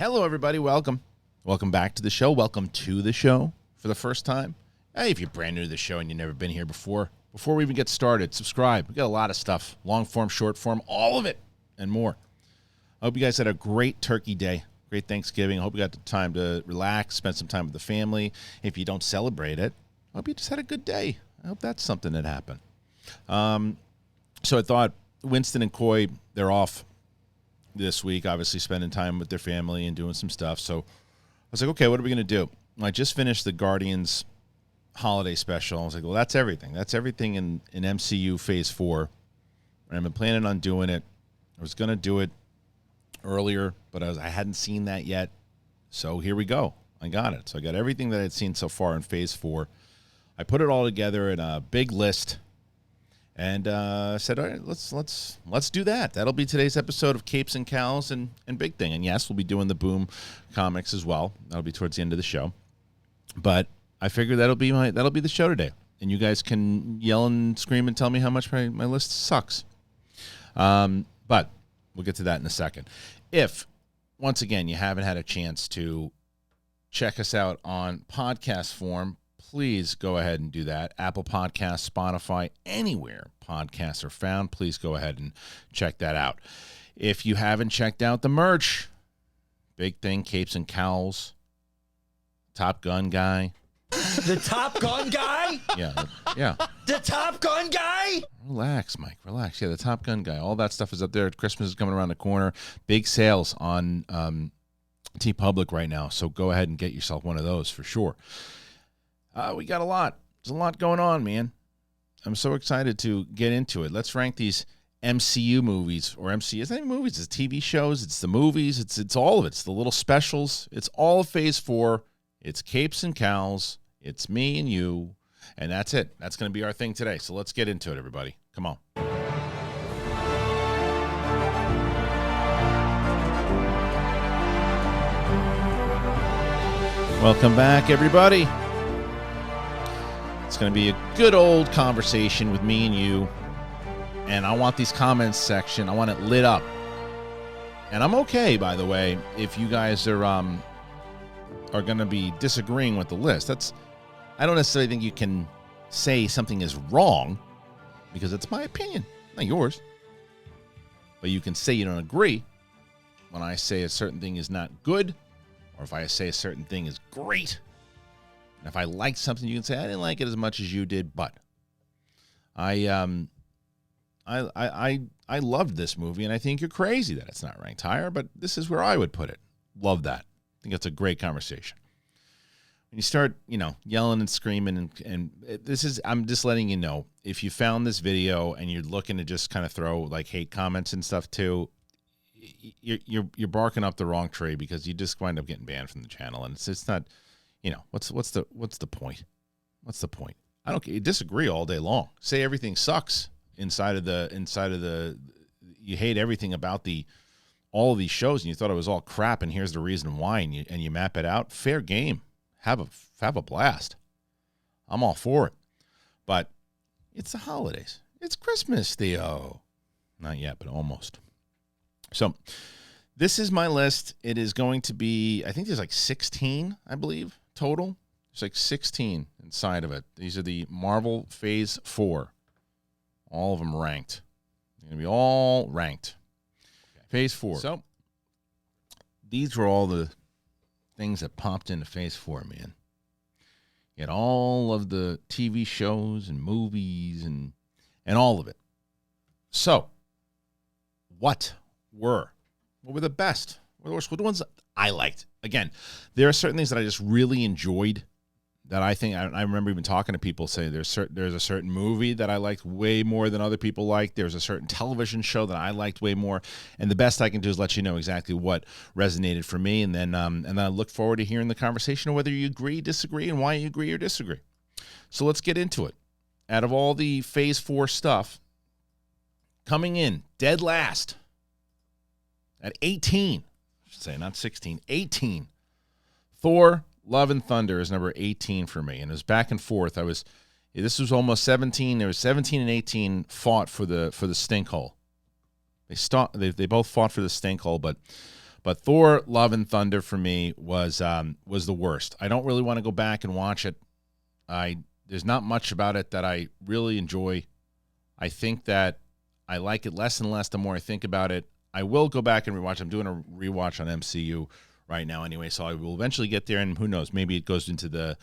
Hello, everybody. Welcome. Welcome back to the show. Welcome to the show for the first time. Hey, if you're brand new to the show and you've never been here before we even get started, subscribe. We got a lot of stuff, long form, short form, all of it and more. I hope you guys had a great Turkey Day, great Thanksgiving. I hope you got the time to relax, spend some time with the family. If you don't celebrate it, I hope you just had a good day. I hope that's something that happened. So I thought Winston and Coy, they're off this week, obviously spending time with their family and doing some stuff. So I was like, okay, what are we going to do? I just finished the Guardians holiday special. I was like, well, that's everything. That's everything in MCU Phase 4. And I've been planning on doing it. I was going to do it earlier, but I hadn't seen that yet. So here we go. I got it. So I got everything that I'd seen so far in Phase 4. I put it all together in a big list. And I said, all right, let's do that. That'll be today's episode of Capes and Cowls and Big Thing. And yes, we'll be doing the Boom comics as well. That'll be towards the end of the show. But I figured that'll be the show today. And you guys can yell and scream and tell me how much my list sucks. But we'll get to that in a second. If, once again, you haven't had a chance to check us out on podcast form, please go ahead and do that. Apple Podcasts, Spotify, anywhere podcasts are found, please go ahead and check that out. If you haven't checked out the merch, Big Thing, Capes and Cowls, Top Gun guy. The Top Gun guy? Yeah. The Top Gun guy? Relax, Mike, relax. Yeah, the Top Gun guy. All that stuff is up there. Christmas is coming around the corner. Big sales on TeePublic right now, so go ahead and get yourself one of those for sure. We got a lot. There's a lot going on, man. I'm so excited to get into it. Let's rank these MCU movies, or MCU. It's not even movies. It's TV shows. It's the movies. It's all of it. It's the little specials. It's all of Phase 4. It's Capes and Cowls. It's me and you. And that's it. That's going to be our thing today. So let's get into it, everybody. Come on. Welcome back, everybody. It's going to be a good old conversation with me and you. And I want these comments section, I want it lit up. And I'm okay, by the way, if you guys are going to be disagreeing with the list. I don't necessarily think you can say something is wrong, because it's my opinion, not yours. But you can say you don't agree when I say a certain thing is not good, or if I say a certain thing is great. And if I like something, you can say, I didn't like it as much as you did, but I loved this movie, and I think you're crazy that it's not ranked higher, but this is where I would put it. Love that. I think that's a great conversation. When you start, yelling and screaming, and this is, I'm just letting you know, if you found this video and you're looking to just kind of throw like hate comments and stuff too, you're barking up the wrong tree, because you just wind up getting banned from the channel, and it's not. What's the point? What's the point? I don't care. You disagree all day long. Say everything sucks inside of the. You hate everything about all of these shows, and you thought it was all crap, and here's the reason why, and you map it out. Fair game. Have a blast. I'm all for it. But it's the holidays. It's Christmas, Theo. Not yet, but almost. So this is my list. It is going to be, I think there's like 16, I believe, total. There's like 16 inside of it. These are the Marvel Phase 4. All of them ranked. They're going to be all ranked. Okay. Phase 4. So these were all the things that popped into Phase 4, man. You had all of the TV shows and movies and all of it. So what were the best? What were the worst? What were the ones that I liked? Again, there are certain things that I just really enjoyed that I think, I remember even talking to people saying there's a certain movie that I liked way more than other people liked. There's a certain television show that I liked way more. And the best I can do is let you know exactly what resonated for me. And then I look forward to hearing the conversation of whether you agree, disagree, and why you agree or disagree. So let's get into it. Out of all the Phase 4 stuff, coming in dead last at 18, I should say, not 16, 18, Thor Love and Thunder is number 18 for me, and it was back and forth. This was almost 17. There was 17 and 18 fought for the stink hole. They both fought for the stink hole, but But Thor: Love and Thunder for me was the worst. I don't really want to go back and watch it. There's not much about it that I really enjoy. I think that I like it less and less the more I think about it. I will go back and rewatch. I'm doing a rewatch on MCU right now anyway, so I will eventually get there, and who knows, maybe it goes into the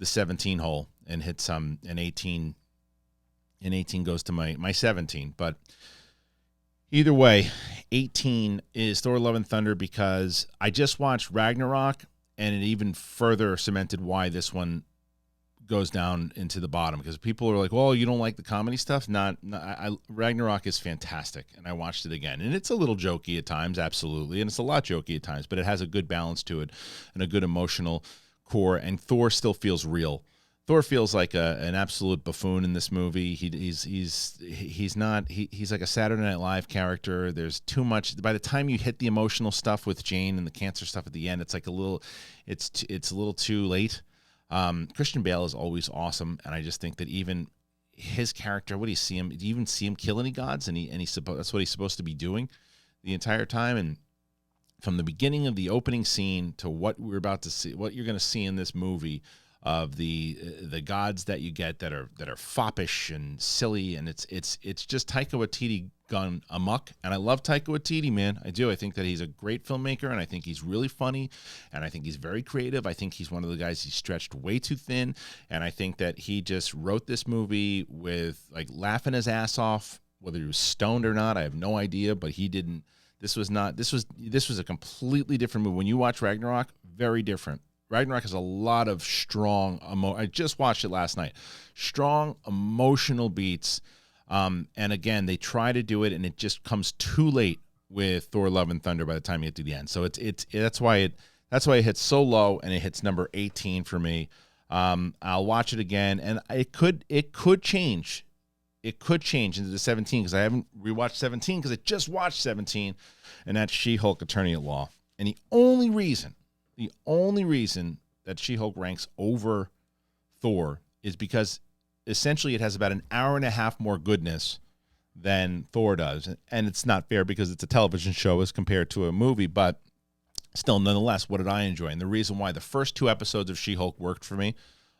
17 hole and hits an 18, and 18 goes to my 17. But either way, 18 is Thor: Love and Thunder because I just watched Ragnarok, and it even further cemented why this one goes down into the bottom, because people are like, well, you don't like the comedy stuff. Ragnarok is fantastic, and I watched it again, and it's a little jokey at times, absolutely, and it's a lot jokey at times, but it has a good balance to it and a good emotional core, and Thor still feels real. Thor feels like an absolute buffoon in this movie. He's like a Saturday Night Live character. There's too much. By the time you hit the emotional stuff with Jane and the cancer stuff at the end, it's like it's a little too late. Christian Bale is always awesome, and I just think that even his character, do you even see him kill any gods? And that's what he's supposed to be doing the entire time. And from the beginning of the opening scene to what we're about to see, what you're going to see in this movie of the gods that you get that are foppish and silly, and it's just Taika Waititi gone amok. And I love Taika Waititi, man. I do. I think that he's a great filmmaker, and I think he's really funny, and I think he's very creative. I think he's one of the guys he's stretched way too thin, and I think that he just wrote this movie with like laughing his ass off, whether he was stoned or not. I have no idea, but he didn't. This was a completely different movie. When you watch Ragnarok, very different. Ragnarok has a lot of strong I just watched it last night. Strong emotional beats. And again, they try to do it, and it just comes too late with Thor: Love and Thunder by the time you get to the end. So that's why it hits so low, and it hits number 18 for me. I'll watch it again, and it could change. It could change into the 17 because I haven't rewatched 17 because I just watched 17, and that's She-Hulk: Attorney at Law. And the only reason that She-Hulk ranks over Thor is because essentially it has about an hour and a half more goodness than Thor does. And it's not fair because it's a television show as compared to a movie, but still, nonetheless, what did I enjoy? And the reason why the first 2 episodes of She-Hulk worked for me,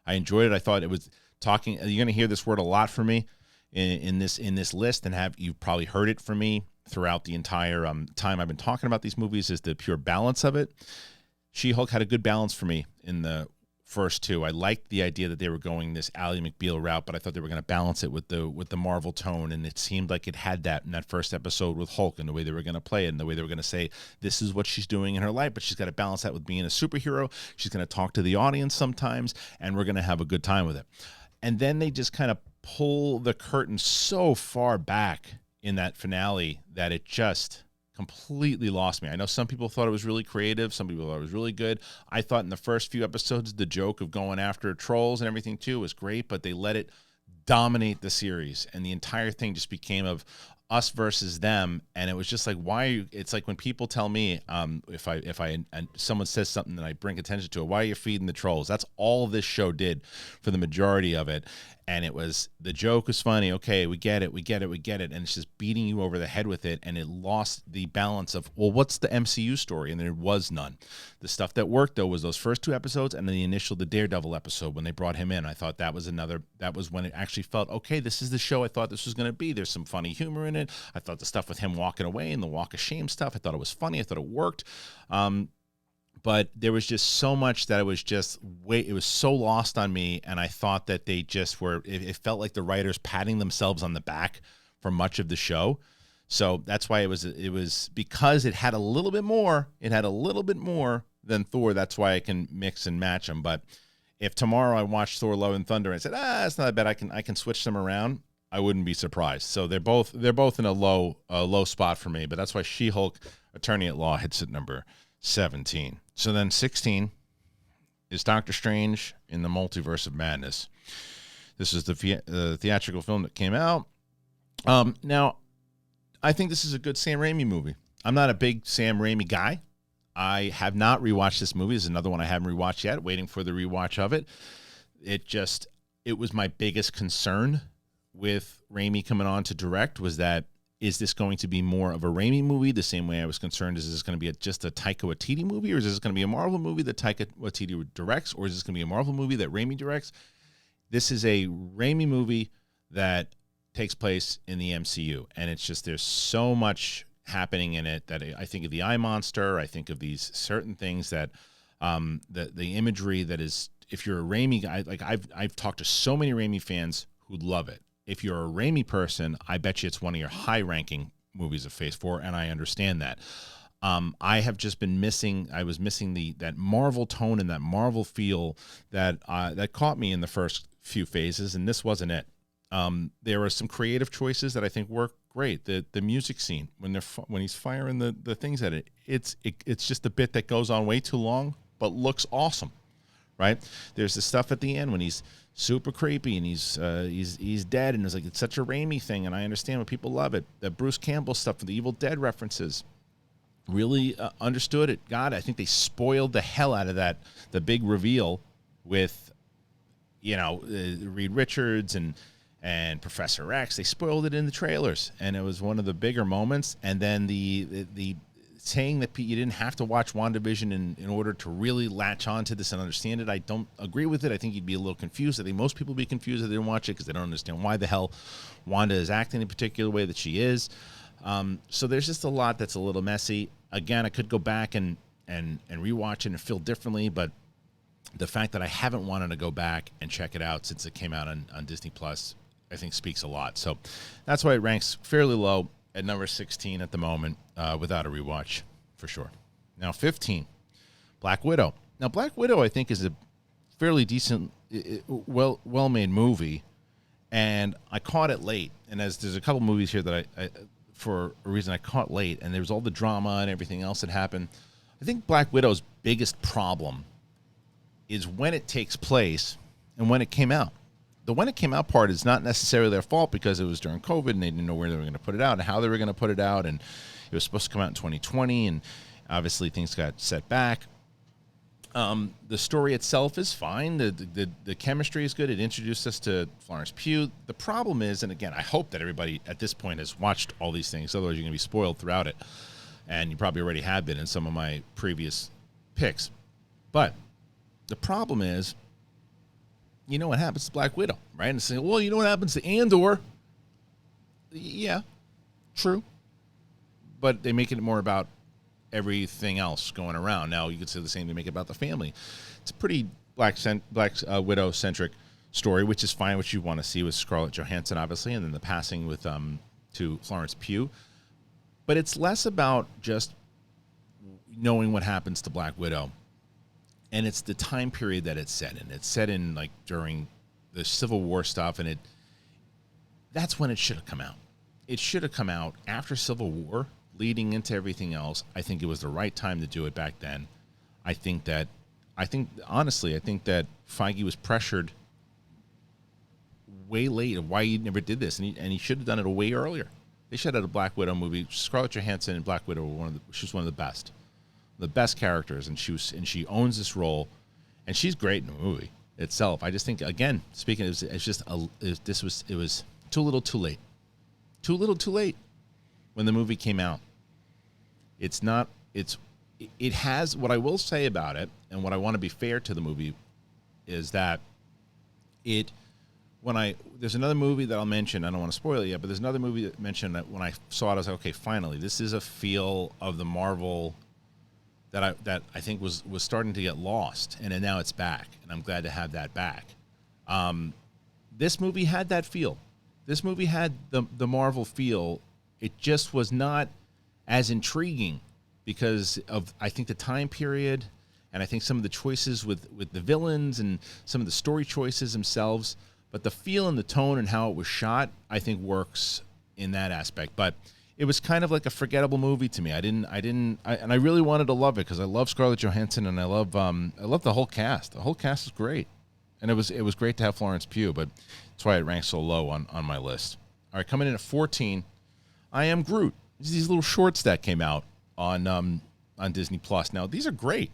I enjoyed it. I thought it was talking, you're going to hear this word a lot from me in this list, and you've probably heard it from me throughout the entire time I've been talking about these movies, is the pure balance of it. She-Hulk had a good balance for me in the first 2. I liked the idea that they were going this Ally McBeal route, but I thought they were going to balance it with the Marvel tone, and it seemed like it had that in that first episode with Hulk, and the way they were going to play it, and the way they were going to say this is what she's doing in her life, but she's got to balance that with being a superhero. She's going to talk to the audience sometimes, and we're going to have a good time with it. And then they just kind of pull the curtain so far back in that finale that it just completely lost me. I know some people thought it was really creative. Some people thought it was really good. I thought in the first few episodes, the joke of going after trolls and everything too was great, but they let it dominate the series, and the entire thing just became of us versus them. And it was just like, why are you, it's like when people tell me, if and someone says something and I bring attention to it, why are you feeding the trolls? That's all this show did for the majority of it. And it was, the joke was funny. Okay, we get it. And it's just beating you over the head with it. And it lost the balance of, well, what's the MCU story? And there was none. The stuff that worked, though, was those first 2 episodes and then the Daredevil episode when they brought him in. I thought that was when it actually felt, okay, this is the show I thought this was going to be. There's some funny humor in it. I thought the stuff with him walking away and the walk of shame stuff, I thought it was funny. I thought it worked. But there was just so much that it was so lost on me, and I thought that they just were, it felt like the writers patting themselves on the back for much of the show. So that's why it was because it had a little bit more than Thor. That's why I can mix and match them. But if tomorrow I watched Thor: Love and Thunder and I said, it's not bad, I can switch them around, I wouldn't be surprised. So they're both in a low spot for me, but that's why She-Hulk: Attorney at Law hits at number 17. So then 16 is Doctor Strange in the Multiverse of Madness. This is the theatrical film that came out. Now, I think this is a good Sam Raimi movie. I'm not a big Sam Raimi guy. I have not rewatched this movie. This is another one I haven't rewatched yet, waiting for the rewatch of it. It was my biggest concern with Raimi coming on to direct, was that is this going to be more of a Raimi movie? The same way I was concerned, is this going to be just a Taika Waititi movie, or is this going to be a Marvel movie that Taika Waititi directs, or is this going to be a Marvel movie that Raimi directs? This is a Raimi movie that takes place in the MCU, and it's just there's so much happening in it that I think of the Eye Monster. I think of these certain things that the imagery that is. If you're a Raimi guy, like I've talked to so many Raimi fans who love it. If you're a Raimi person, I bet you it's one of your high-ranking movies of Phase 4, and I understand that. I have just been missing. I was missing that Marvel tone and that Marvel feel that caught me in the first few phases, and this wasn't it. There are some creative choices that I think work great. The music scene when he's firing the things at it, it's just a bit that goes on way too long, but looks awesome, right? There's the stuff at the end when he's super creepy and he's dead, and it's such a Raimi thing, and I understand when people love it. The Bruce Campbell stuff, the Evil Dead references, really understood it. God, I think they spoiled the hell out of that. The big reveal with Reed Richards and Professor X. They spoiled it in the trailers, and it was one of the bigger moments. And then the saying that you didn't have to watch WandaVision in order to really latch on to this and understand it, I don't agree with it. I think you'd be a little confused. I think most people would be confused if they didn't watch it because they don't understand why the hell Wanda is acting in a particular way that she is. So there's just a lot that's a little messy. Again, I could go back and rewatch it and feel differently, but the fact that I haven't wanted to go back and check it out since it came out on Disney Plus, I think speaks a lot. So that's why it ranks fairly low at number 16 at the moment, without a rewatch for sure. Now 15, Black Widow. Now Black Widow I think is a fairly decent, well-made movie, and I caught it late. And as there's a couple movies here that I for a reason I caught late, and there was all the drama and everything else that happened. I think Black Widow's biggest problem is when it takes place and when it came out. The when it came out part is not necessarily their fault because it was during COVID and they didn't know where they were going to put it out and how they were going to put it out, and it was supposed to come out in 2020, and obviously things got set back. The story itself is fine. The chemistry is good. It introduced us to Florence Pugh. The problem is, and again, I hope that everybody at this point has watched all these things, otherwise you're going to be spoiled throughout it, and you probably already have been in some of my previous picks. But the problem is, you know what happens to Black Widow, right? And say, well, you know what happens to Andor? Yeah, true. But they make it more about everything else going around. Now, you could say the same to make it about the family. It's a pretty Black Widow-centric story, which is fine, which you want to see with Scarlett Johansson, obviously, and then the passing with to Florence Pugh. But it's less about just knowing what happens to Black Widow. And it's the time period that it's set in. It's set in like during the Civil War stuff, and that's when it should have come out. It should have come out after Civil War, leading into everything else. I think it was the right time to do it back then. Honestly, I think that Feige was pressured way late of why he never did this, and he should have done it way earlier. They should have had a Black Widow movie. Scarlett Johansson and Black Widow were she was one of the best characters, and she owns this role, and she's great in the movie itself. I just think, again, speaking, it was too little, too late, when the movie came out. It has, what I will say about it, and what I want to be fair to the movie, is that there's another movie that I'll mention. I don't want to spoil it yet, but there's another movie that mentioned that when I saw it, I was like, okay, finally, this is a feel of the Marvel that I think was starting to get lost, and then now it's back, and I'm glad to have that back. This movie had that feel. This movie had the Marvel feel. It just was not as intriguing because of, I think, the time period, and I think some of the choices with the villains and some of the story choices themselves. But the feel and the tone and how it was shot, I think, works in that aspect. But it was kind of like a forgettable movie to me. And I really wanted to love it because I love Scarlett Johansson and I love the whole cast. The whole cast is great, and it was great to have Florence Pugh. But that's why it ranks so low on my list. All right, coming in at 14, I Am Groot. These little shorts that came out on Disney Plus. Now these are great.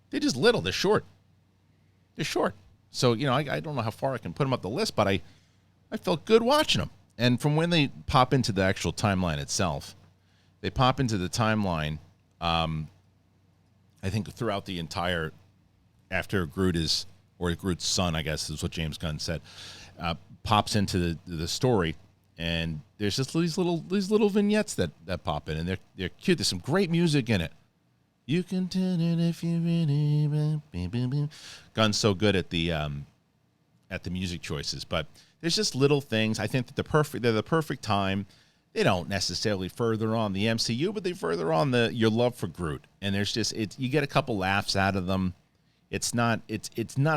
They're just little. They're short. So I don't know how far I can put them up the list, but I felt good watching them. And from when they pop into the actual timeline itself, they pop into the timeline, I think throughout the entire, after Groot is, or Groot's son, I guess is what James Gunn said, pops into the story, and there's just these little vignettes that pop in, and they're cute. There's some great music in it. You can turn it if you really. Gunn's so good at the music choices, but there's just little things. I think that they're the perfect time. They don't necessarily further on the MCU, but they further on your love for Groot. And there's just you get a couple laughs out of them. It's not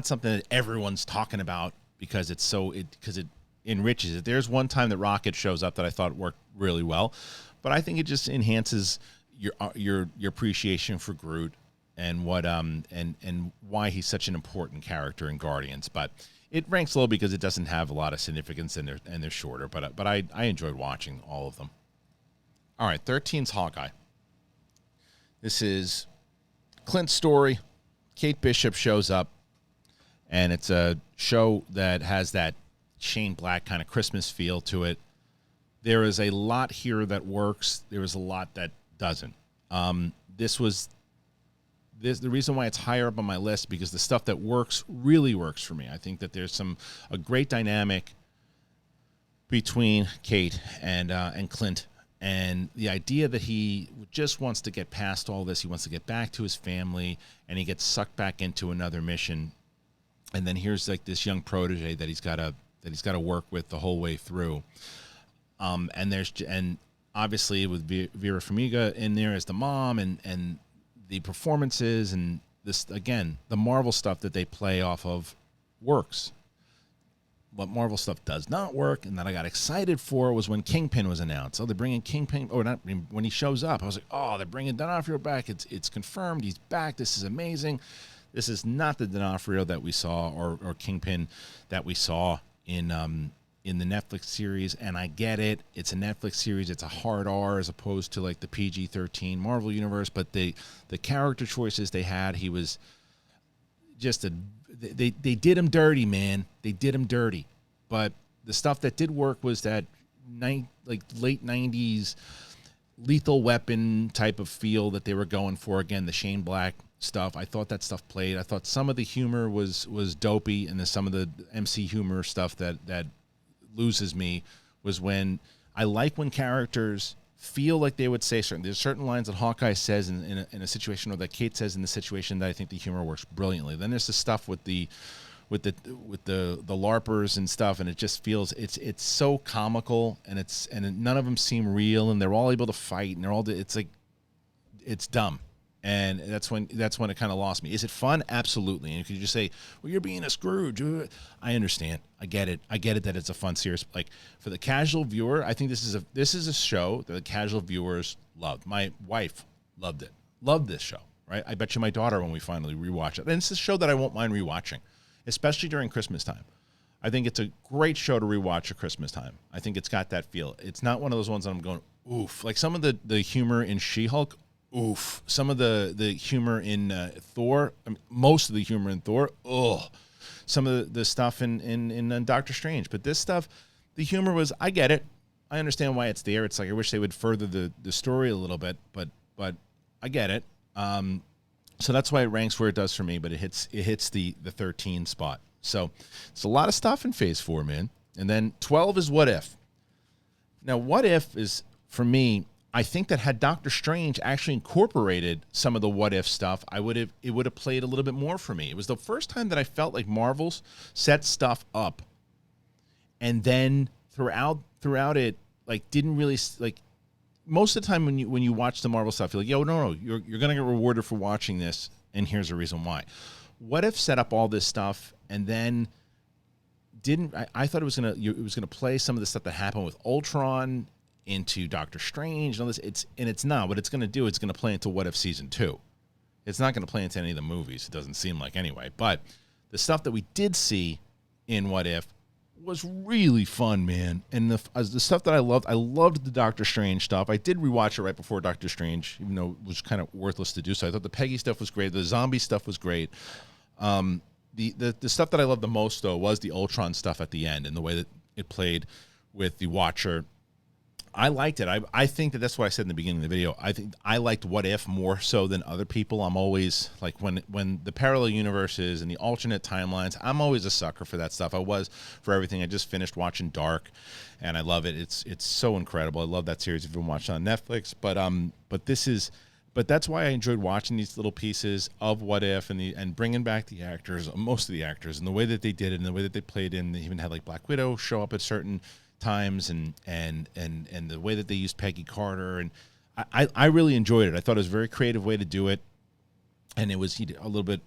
something that everyone's talking about because it enriches it. There's one time that Rocket shows up that I thought worked really well, but I think it just enhances your appreciation for Groot and what and why he's such an important character in Guardians. But it ranks low because it doesn't have a lot of significance and they're shorter. But I enjoyed watching all of them. All right, 13's Hawkeye. This is Clint's story. Kate Bishop shows up, and it's a show that has that Shane Black kind of Christmas feel to it. There is a lot here that works. There is a lot that doesn't. The reason why it's higher up on my list, because the stuff that works really works for me. I think that there's a great dynamic between Kate and Clint, and the idea that he just wants to get past all this. He wants to get back to his family, and he gets sucked back into another mission. And then here's like this young protege that he's got to work with the whole way through. And obviously with Vera Farmiga in there as the mom, and the performances, and this, again, the Marvel stuff that they play off of works. What Marvel stuff does not work, and that I got excited for, was when Kingpin was announced. Oh, they're bringing Kingpin, or not, when he shows up, I was like, oh, they're bringing D'Onofrio back. It's confirmed. He's back. This is amazing. This is not the D'Onofrio that we saw, or Kingpin that we saw in the Netflix series, and I get it. It's a Netflix series. It's a hard R as opposed to like the PG-13 Marvel universe, but the character choices they had, he was just they did him dirty, man. They did him dirty. But the stuff that did work was that late 90s Lethal Weapon type of feel that they were going for. Again, the Shane Black stuff. I thought that stuff played. I thought some of the humor was dopey, and then some of the MC humor stuff that loses me was when I like when characters feel like they would say there's certain lines that Hawkeye says in a situation, or that Kate says in the situation, that I think the humor works brilliantly. Then there's the stuff with the LARPers and stuff, and it just feels it's so comical, and none of them seem real, and they're all able to fight, and it's dumb. And that's when it kind of lost me. Is it fun? Absolutely. And you could just say, well, you're being a Scrooge. I understand. I get it that it's a fun series. Like, for the casual viewer, I think this is a show that the casual viewers loved. My wife loved it. Loved this show, right? I bet you my daughter, when we finally rewatch it. And it's a show that I won't mind rewatching, especially during Christmas time. I think it's a great show to rewatch at Christmas time. I think it's got that feel. It's not one of those ones that I'm going, oof. Like some of the humor in She-Hulk, oof. Some of the humor in Thor, most of the humor in Thor, ugh. Some of the stuff in Doctor Strange. But this stuff, the humor was, I get it. I understand why it's there. It's like I wish they would further the story a little bit, but I get it. So that's why it ranks where it does for me, but it hits the 13 spot. So it's a lot of stuff in Phase 4, man. And then 12 is What If. Now, What If is, for me, I think that had Doctor Strange actually incorporated some of the What If stuff, it would have played a little bit more for me. It was the first time that I felt like Marvel's set stuff up, and then throughout it, like, didn't really, like, most of the time when you watch the Marvel stuff, you're like, yo, no, you're gonna get rewarded for watching this, and here's the reason why. What If set up all this stuff, and then didn't? I thought it was gonna play some of the stuff that happened with Ultron into Doctor Strange and all this. It's not. What it's going to do, it's going to play into What If Season 2. It's not going to play into any of the movies. It doesn't seem like, anyway. But the stuff that we did see in What If was really fun, man. And the stuff that I loved the Doctor Strange stuff. I did rewatch it right before Doctor Strange, even though it was kind of worthless to do so. I thought the Peggy stuff was great. The zombie stuff was great. The stuff that I loved the most, though, was the Ultron stuff at the end, and the way that it played with the Watcher. I liked it. I think that's what I said in the beginning of the video. I think I liked What If more so than other people. I'm always like when the parallel universes and the alternate timelines, I'm always a sucker for that stuff. I was for everything. I just finished watching Dark, and I love it. It's so incredible. I love that series. If you've been watching on Netflix, but that's why I enjoyed watching these little pieces of What If and bringing back the actors, most of the actors, and the way that they did it and the way that they played in. They even had like Black Widow show up at certain times and the way that they used Peggy Carter, and I really enjoyed it. I thought it was a very creative way to do it, and it was a little bit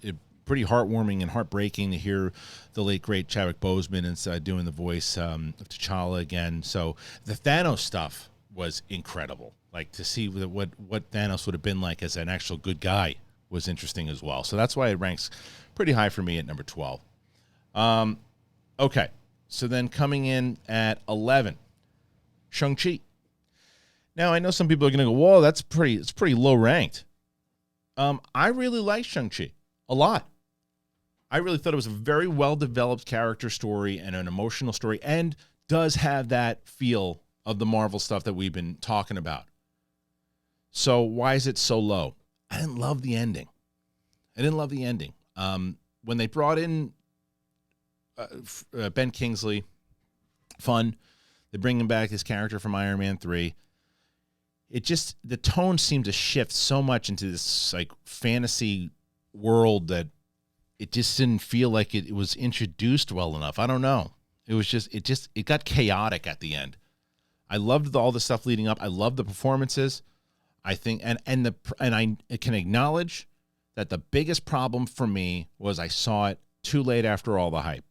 pretty heartwarming and heartbreaking to hear the late great Chadwick Boseman doing the voice of T'Challa again. So the Thanos stuff was incredible. Like to see what Thanos would have been like as an actual good guy was interesting as well. So that's why it ranks pretty high for me at number 12. Okay. So then coming in at 11, Shang-Chi. Now, I know some people are going to go, whoa, it's pretty low ranked. I really like Shang-Chi a lot. I really thought it was a very well-developed character story and an emotional story, and does have that feel of the Marvel stuff that we've been talking about. So why is it so low? I didn't love the ending. When they brought in Ben Kingsley, fun. They bring him back, his character from Iron Man 3. The tone seemed to shift so much into this like fantasy world that it just didn't feel like it was introduced well enough. I don't know. It got chaotic at the end. I loved all the stuff leading up. I loved the performances. I think, and I can acknowledge that the biggest problem for me was I saw it too late after all the hype.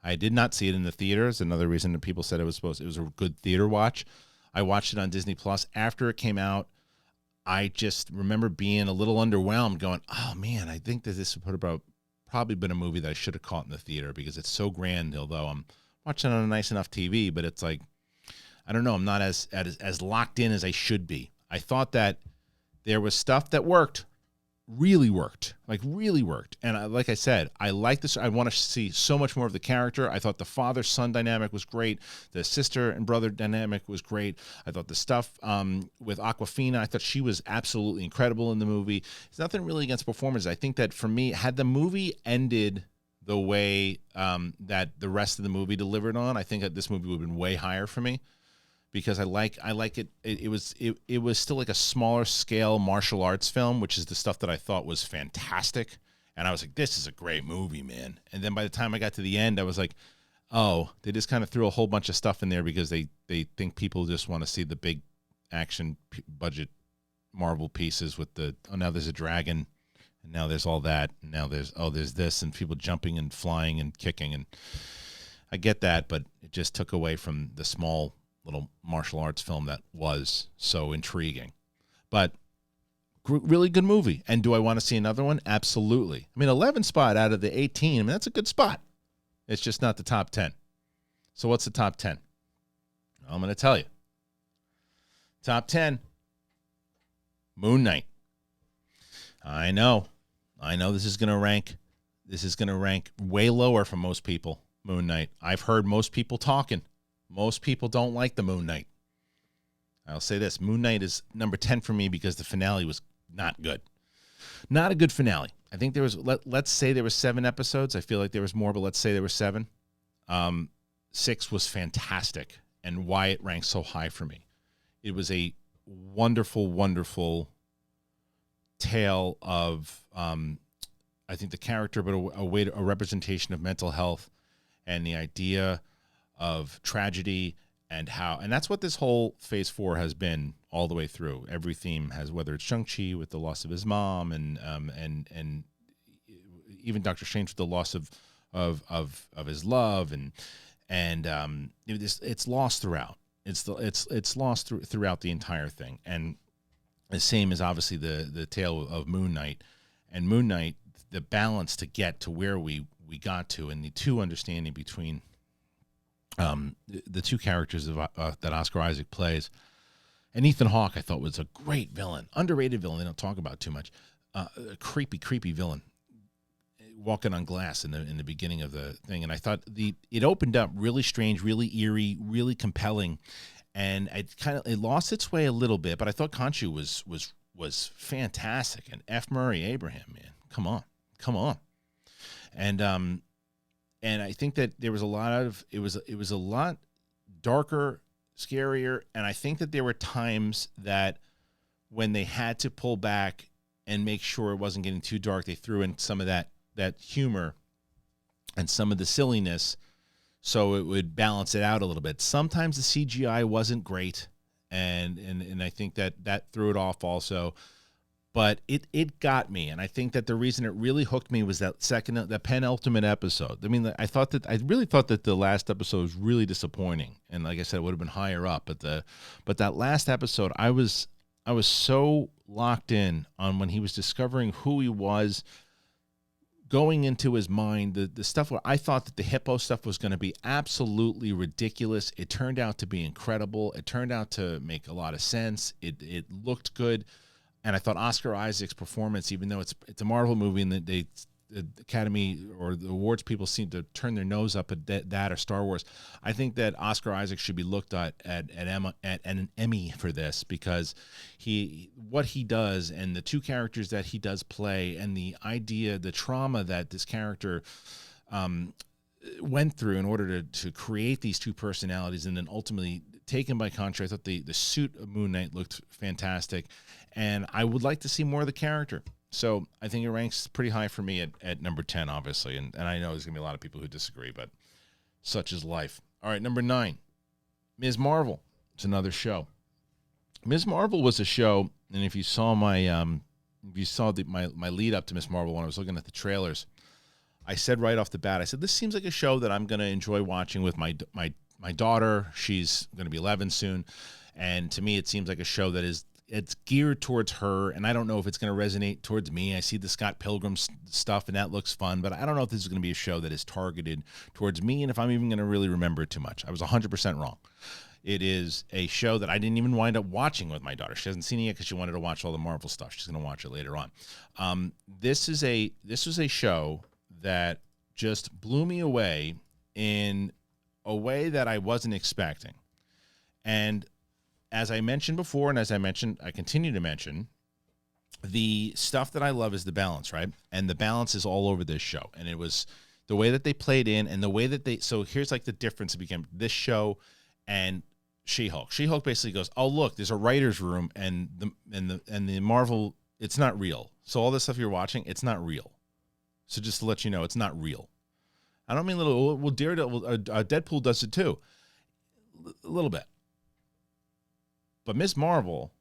I did not see it in the theaters. Another reason that people said it was a good theater watch. I watched it on Disney Plus after it came out. I just remember being a little underwhelmed, going, "Oh man, I think that this would have probably been a movie that I should have caught in the theater because it's so grand." Although I'm watching it on a nice enough TV, but it's like, I don't know, I'm not as locked in as I should be. I thought that there was stuff that really worked. And like I said, I like this. I want to see so much more of the character. I thought the father-son dynamic was great. The sister and brother dynamic was great. I thought the stuff with Awkwafina, I thought she was absolutely incredible in the movie. It's nothing really against performance. I think that for me, had the movie ended the way that the rest of the movie delivered on, I think that this movie would have been way higher for me. Because I like it. It was still like a smaller scale martial arts film, which is the stuff that I thought was fantastic. And I was like, this is a great movie, man. And then by the time I got to the end, I was like, oh, they just kind of threw a whole bunch of stuff in there because they think people just want to see the big action budget Marvel pieces with now there's a dragon, and now there's all that, and now there's this, and people jumping and flying and kicking. And I get that, but it just took away from the small little martial arts film that was so intriguing. But really good movie. And do I want to see another one? Absolutely. I mean, 11 spot out of the 18, I mean, that's a good spot. It's just not the top 10. So what's the top 10? I'm going to tell you. Top 10, MoonKnight. I know this is going to rank way lower for most people, MoonKnight. I've heard most people talking. Most people don't like the MoonKnight. I'll say this. MoonKnight is number 10 for me because the finale was not good. Not a good finale. I think there was, let's say there were 7 episodes. I feel like there was more, but let's say there were 7. 6 was fantastic, and why it ranks so high for me. It was a wonderful, wonderful tale of, I think the character, but a representation of mental health and the idea of tragedy and that's what this whole Phase 4 has been all the way through. Every theme has, whether it's Shang-Chi with the loss of his mom and even Doctor Strange with the loss of his love and it's lost throughout. It's lost throughout the entire thing. And the same as obviously the tale of MoonKnight. And MoonKnight, the balance to get to where we got to, and the two understanding between the two characters that Oscar Isaac plays, and Ethan Hawke, I thought was a great villain, underrated villain. They don't talk about too much. A creepy villain. walking on glass in the beginning of the thing, and I thought it opened up really strange, really eerie, really compelling, and it lost its way a little bit. But I thought Khonshu was fantastic, and F. Murray Abraham, man, come on, and I think that there was a lot of it was a lot darker, scarier, and I think that there were times that when they had to pull back and make sure it wasn't getting too dark, they threw in some of that humor and some of the silliness so it would balance it out a little bit. Sometimes the CGI wasn't great, and I think that threw it off also. But it got me, and I think that the reason it really hooked me was that penultimate episode. I mean, I really thought that the last episode was really disappointing, and like I said, it would have been higher up. But that last episode, I was so locked in on when he was discovering who he was, going into his mind, the stuff where I thought that the hippo stuff was going to be absolutely ridiculous. It turned out to be incredible. It turned out to make a lot of sense. It looked good. And I thought Oscar Isaac's performance, even though it's a Marvel movie and the Academy or the awards people seem to turn their nose up at that or Star Wars, I think that Oscar Isaac should be looked at an Emmy for this, because what he does and the two characters that he does play and the idea, the trauma that this character went through in order to create these two personalities and then ultimately taken by Contra. I thought the suit of MoonKnight looked fantastic, and I would like to see more of the character. So I think it ranks pretty high for me at number 10, obviously, and I know there's going to be a lot of people who disagree, but such is life. All right, number 9, Ms. Marvel. It's another show. Ms. Marvel was a show, and if you saw my lead up to Ms. Marvel when I was looking at the trailers, I said right off the bat, I said, this seems like a show that I'm going to enjoy watching with my daughter. She's going to be 11 soon, and to me, it seems like a show that it's geared towards her, and I don't know if it's going to resonate towards me. I see the Scott Pilgrim stuff, and that looks fun, but I don't know if this is going to be a show that is targeted towards me, and if I'm even going to really remember it too much. I was 100% wrong. It is a show that I didn't even wind up watching with my daughter. She hasn't seen it yet because she wanted to watch all the Marvel stuff. She's going to watch it later on. This was a show that just blew me away in a way that I wasn't expecting. And as I mentioned before, and as I continue to mention, the stuff that I love is the balance, right? And the balance is all over this show. And it was the way that they played in and the way that so here's like the difference between this show and She-Hulk. She-Hulk basically goes, oh, look, there's a writer's room and the Marvel, it's not real. So all this stuff you're watching, it's not real. So just to let you know, it's not real. I don't mean Deadpool does it too. A little bit. But Ms. Marvel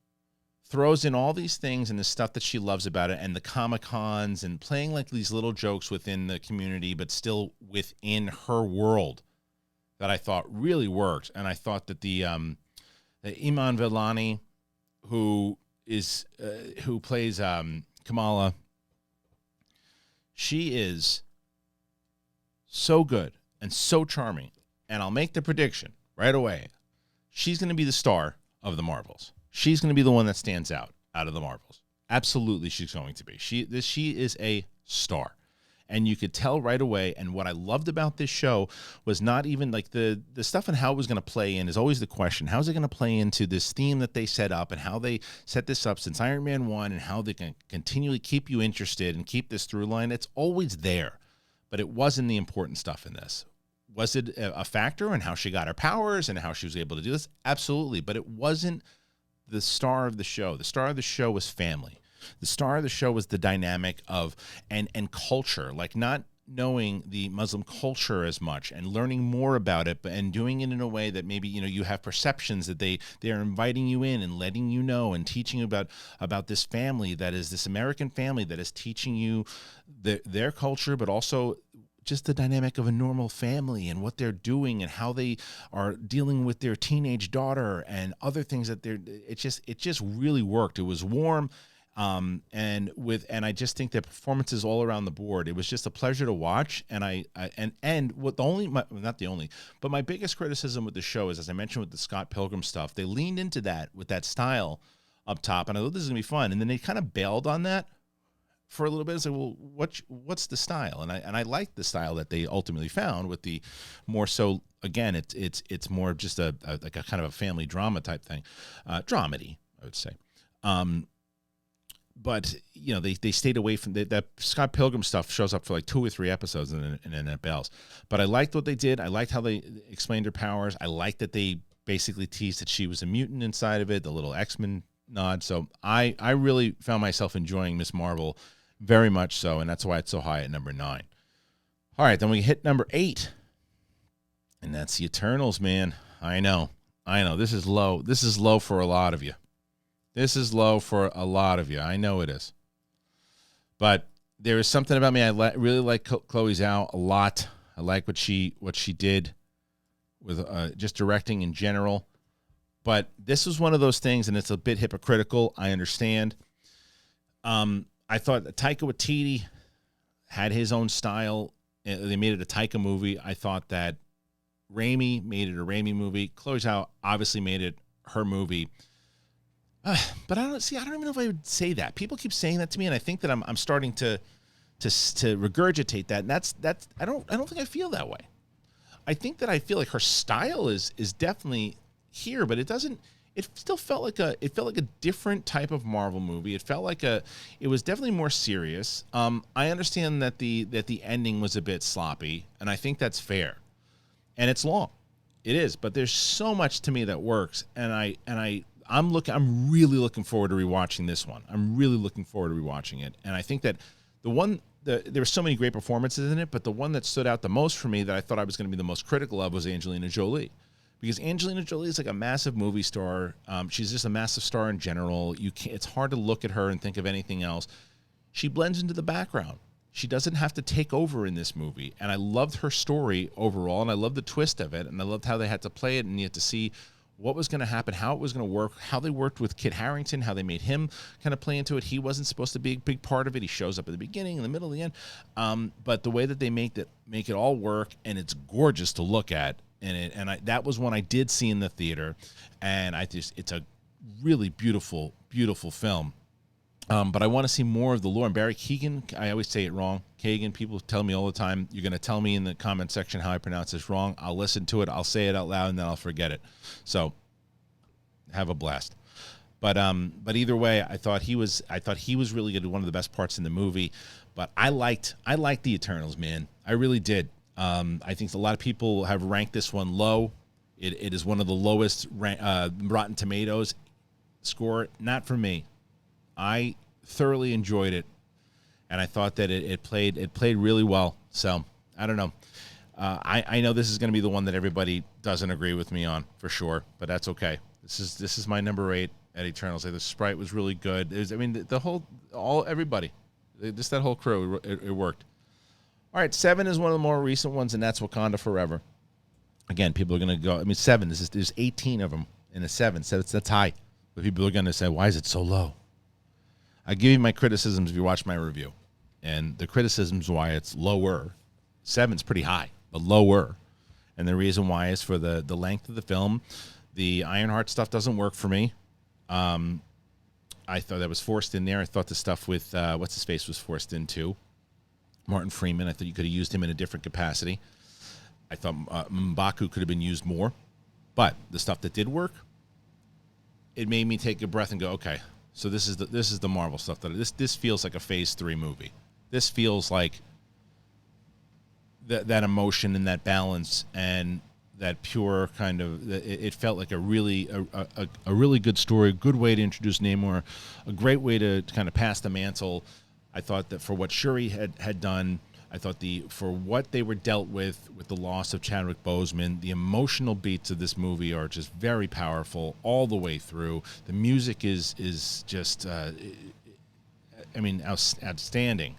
throws in all these things and the stuff that she loves about it and the Comic-Cons and playing like these little jokes within the community, but still within her world that I thought really worked. And I thought that the Iman Vellani, who plays Kamala, she is so good and so charming. And I'll make the prediction right away. She's going to be the star of the Marvels. She's going to be the one that stands out of the Marvels. Absolutely, she's going to be. She is a star. And you could tell right away. And what I loved about this show was not even like the stuff and how it was going to play in is always the question. How is it going to play into this theme that they set up and how they set this up since Iron Man 1 and how they can continually keep you interested and keep this through line? It's always there. But it wasn't the important stuff in this. Was it a factor in how she got her powers and how she was able to do this? Absolutely. But it wasn't the star of the show. The star of the show was family. The star of the show was the dynamic of and culture, like not knowing the Muslim culture as much and learning more about it, but and doing it in a way that maybe, you have perceptions that they are inviting you in and letting you know and teaching you about this family that is this American family that is teaching you their culture, but also just the dynamic of a normal family and what they're doing and how they are dealing with their teenage daughter and other things that it just really worked. It was warm. And I just think that performances all around the board, it was just a pleasure to watch. And my biggest criticism with the show is, as I mentioned with the Scott Pilgrim stuff, they leaned into that with that style up top. And I thought this is gonna be fun. And then they kind of bailed on that for a little bit. It's like, well, what's the style? And I like the style that they ultimately found with the more so. Again, it's more just a like a kind of a family drama type thing, dramedy, I would say. But you know, they stayed away from that Scott Pilgrim stuff. Shows up for like 2 or 3 episodes and then it bails. But I liked what they did. I liked how they explained her powers. I liked that they basically teased that she was a mutant inside of it, the little X-Men nod. So I really found myself enjoying Miss Marvel very much so, and that's why it's so high at number 9. All right, then we hit number 8, and that's the Eternals, man. I know. This is low. This is low for a lot of you. I know it is. But there is something about me. I really like Chloe Zhao a lot. I like what she did with just directing in general. But this was one of those things, and it's a bit hypocritical. I understand. I thought that Taika Waititi had his own style. They made it a Taika movie. I thought that Raimi made it a Raimi movie. Chloe Zhao obviously made it her movie. But I don't even know if I would say that. People keep saying that to me, and I think that I'm starting to regurgitate that. And that's I don't think I feel that way. I think that I feel like her style is definitely here, but it still felt like a different type of Marvel movie. It was definitely more serious. I understand that the ending was a bit sloppy, and I think that's fair. And it's long. It is, but there's so much to me that works, and I'm really looking forward to rewatching this one. I'm really looking forward to rewatching it. And I think that there were so many great performances in it, but the one that stood out the most for me that I thought I was going to be the most critical of was Angelina Jolie. Because Angelina Jolie is like a massive movie star. She's just a massive star in general. It's hard to look at her and think of anything else. She blends into the background. She doesn't have to take over in this movie. And I loved her story overall, and I loved the twist of it, and I loved how they had to play it, and you had to see what was going to happen, how it was going to work, how they worked with Kit Harington, how they made him kind of play into it. He wasn't supposed to be a big part of it. He shows up at the beginning, in the middle, the end. But the way that they make it all work, and it's gorgeous to look at. That was one I did see in the theater, and it's a really beautiful, beautiful film. But I want to see more of the lore. And Barry Keoghan, I always say it wrong. Kagan, people tell me all the time, you're going to tell me in the comment section how I pronounce this wrong. I'll listen to it. I'll say it out loud, and then I'll forget it. So have a blast. But either way, I thought he was really good. One of the best parts in the movie. But I liked the Eternals, man. I really did. I think a lot of people have ranked this one low. It is one of the lowest Rotten Tomatoes score. Not for me. I thoroughly enjoyed it, and I thought that it played really well. So I don't know. I know this is going to be the one that everybody doesn't agree with me on for sure, but that's okay. This is my number 8 at Eternals. The Sprite was really good. Everybody, just that whole crew, it worked. All right, 7 is one of the more recent ones, and that's Wakanda Forever. Again, people are going to go. 7. There's 18 of them in a 7, so that's high. But people are going to say, why is it so low? I give you my criticisms if you watch my review. And the criticisms why it's lower. 7's pretty high, but lower. And the reason why is for the length of the film. The Ironheart stuff doesn't work for me. I thought that was forced in there. I thought the stuff with, what's-his-face was forced in too. Martin Freeman. I thought you could have used him in a different capacity. I thought M'Baku could have been used more. But the stuff that did work, it made me take a breath and go, okay, so this is the Marvel stuff. This feels like a Phase 3 movie. This feels like that emotion and that balance and that pure kind of. It felt like a really good story, a good way to introduce Namor, a great way to kind of pass the mantle. I thought that for what Shuri had done, I thought for what they were dealt with the loss of Chadwick Boseman, the emotional beats of this movie are just very powerful all the way through. The music is just, outstanding.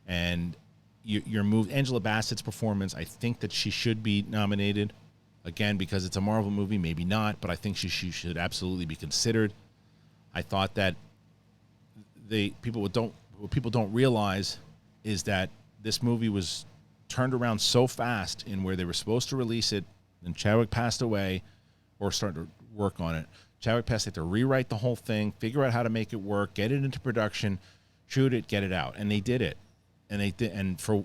And your move, Angela Bassett's performance, I think that she should be nominated. Again, because it's a Marvel movie, maybe not, but I think she should absolutely be considered. I thought that what people don't realize is that this movie was turned around so fast in where they were supposed to release it, and Chadwick passed away or started to work on it. Chadwick passed, they had to rewrite the whole thing, figure out how to make it work, get it into production. shoot it, get it out, and they did it, and they did, and for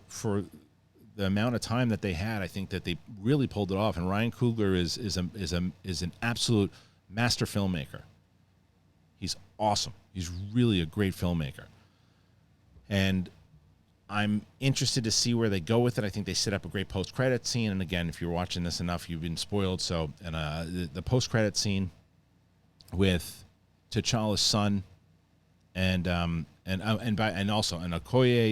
the amount of time that they had, I think that they really pulled it off. And Ryan Coogler is an absolute master filmmaker. He's awesome. He's really a great filmmaker, and I'm interested to see where they go with it. I think they set up a great post-credit scene. And again, if you're watching this enough, you've been spoiled. So, and the post-credit scene with T'Challa's son, and Okoye